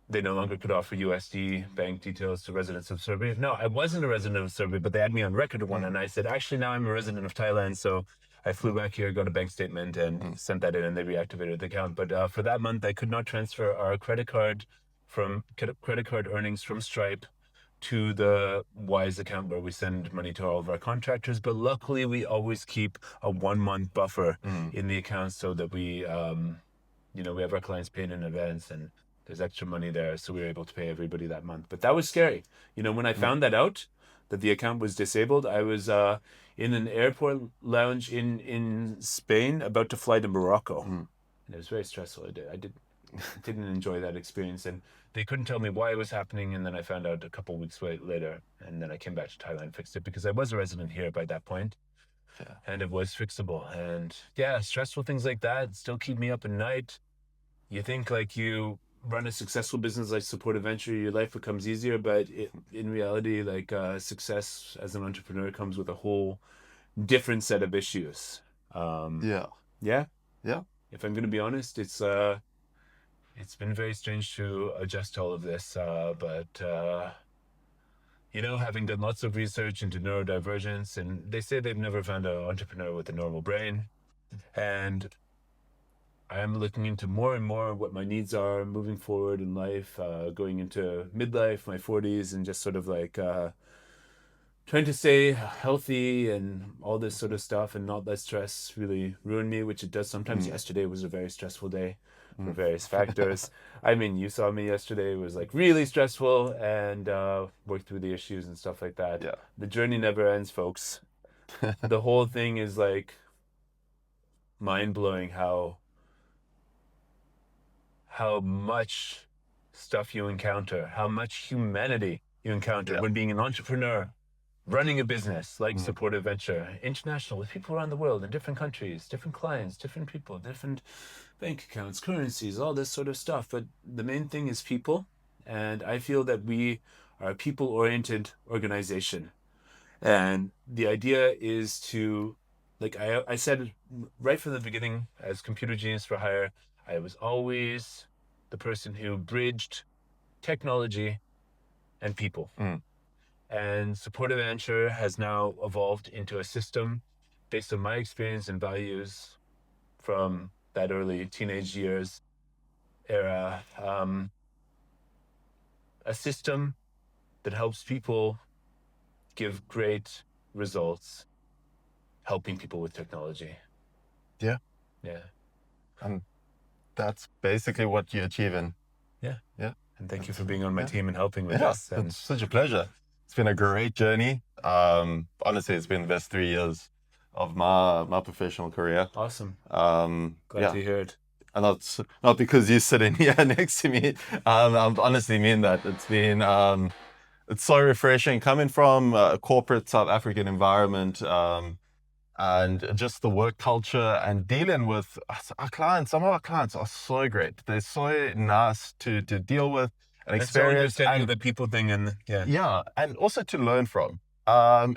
they no longer could offer USD bank details to residents of Serbia. No, I wasn't a resident of Serbia, but they had me on record of one, and I said, actually, now I'm a resident of Thailand, so I flew back here, got a bank statement, and sent that in, and they reactivated the account. But for that month, I could not transfer our credit card earnings from Stripe to the Wise account where we send money to all of our contractors. But luckily, we always keep a 1 month buffer in the account so that we have our clients paid in advance, and there's extra money there, so we were able to pay everybody that month. But that was scary. When I found that out, that the account was disabled, I was in an airport lounge in Spain about to fly to Morocco. And it was very stressful. I didn't enjoy that experience, and they couldn't tell me why it was happening, and then I found out a couple of weeks later, and then I came back to Thailand and fixed it because I was a resident here by that point. Yeah. And it was fixable. And yeah, stressful things like that still keep me up at night. You think like you run a successful business like Support Adventure, your life becomes easier, but in reality, like success as an entrepreneur comes with a whole different set of issues. Yeah. If I'm going to be honest, it's been very strange to adjust to all of this, but having done lots of research into neurodivergence, and they say they've never found an entrepreneur with a normal brain, and I am looking into more and more what my needs are moving forward in life, going into midlife, my 40s, and just sort of like trying to stay healthy and all this sort of stuff and not let stress really ruin me, which it does sometimes. Yesterday was a very stressful day. for various factors. I mean, you saw me yesterday. It was like really stressful and worked through the issues and stuff like that. Yeah. The journey never ends, folks. The whole thing is like mind-blowing how much stuff you encounter, how much humanity you encounter when being an entrepreneur, running a business like Supportive Venture, international with people around the world in different countries, different clients, different people, different bank accounts, currencies, all this sort of stuff. But the main thing is people. And I feel that we are a people-oriented organization. And the idea is to, like I said right from the beginning, as Computer Genius for Hire, I was always the person who bridged technology and people. And Supportive Venture has now evolved into a system based on my experience and values from that early teenage years era. A system that helps people give great results helping people with technology. Yeah. Yeah. And that's basically what you're achieving. Yeah. Yeah. And thank you for being on my team and helping with Yeah, this. And it's such a pleasure. It's been a great journey. Honestly, it's been the best 3 years of my professional career. awesome. Glad Glad to hear it. And that's not because you're sitting here next to me. I honestly mean that. It's been it's so refreshing coming from a corporate South African environment, and just the work culture and dealing with our clients. Some of our clients are so great. They're so nice to deal with and That's so experience. understanding And of the people thing, and yeah, and also to learn from.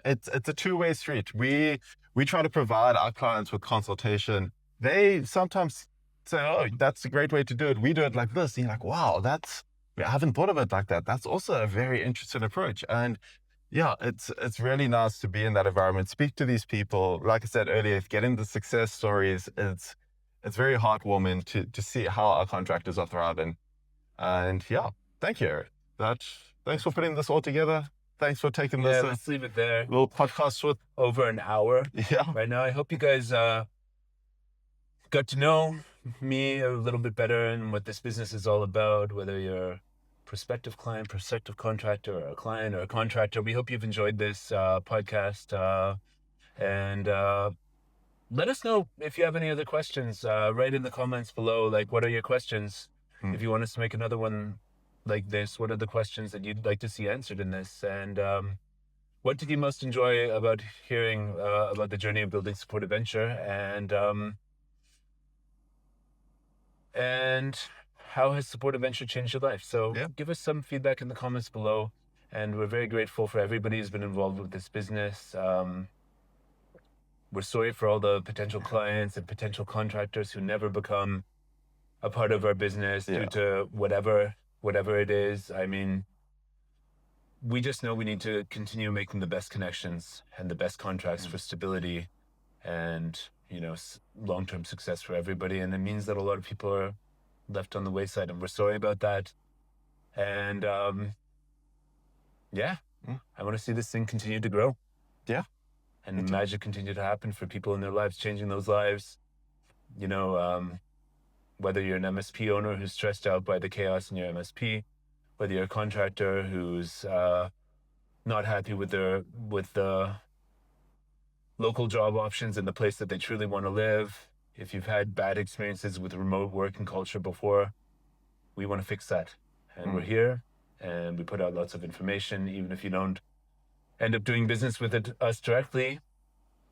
It's a two-way street. We try to provide our clients with consultation. They sometimes say, "Oh, that's a great way to do it. We do it like this." And you're like, "Wow, I haven't thought of it like that." That's also a very interesting approach. And yeah, it's really nice to be in that environment. Speak to these people. Like I said earlier, getting the success stories. It's very heartwarming to see how our contractors are thriving. And yeah, thank you, Eric. Thanks for putting this all together. Thanks for taking yeah, this let's leave it there. little podcast with. Over an hour Yeah. right now. I hope you guys got to know me a little bit better and what this business is all about, whether you're a prospective client, prospective contractor, or a client or a contractor. We hope you've enjoyed this podcast. And let us know if you have any other questions. Write in the comments below, like, what are your questions? If you want us to make another one like this, what are the questions that you'd like to see answered in this? And what did you most enjoy about hearing about the journey of building Supportive Venture? And how has Supportive Venture changed your life? So give us some feedback in the comments below. And we're very grateful for everybody who's been involved with this business. We're sorry for all the potential clients and potential contractors who never become a part of our business due to whatever it is. I mean, we just know we need to continue making the best connections and the best contracts for stability and, long-term success for everybody. And it means that a lot of people are left on the wayside, and we're sorry about that. And I want to see this thing continue to grow. Yeah. And magic continue to happen for people in their lives, changing those lives. Whether you're an MSP owner who's stressed out by the chaos in your MSP, whether you're a contractor who's not happy with the local job options in the place that they truly want to live, if you've had bad experiences with remote work and culture before, we want to fix that. And we're here, and we put out lots of information. Even if you don't end up doing business with us directly,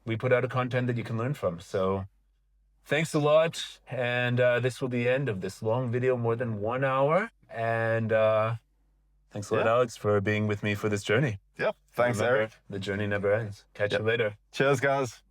we put out a content that you can learn from. So thanks a lot. And this will be the end of this long video, more than 1 hour. And thanks a lot, Alex, for being with me for this journey. Yep. Thanks, Remember, Eric. the journey never ends. Catch you later. Cheers, guys.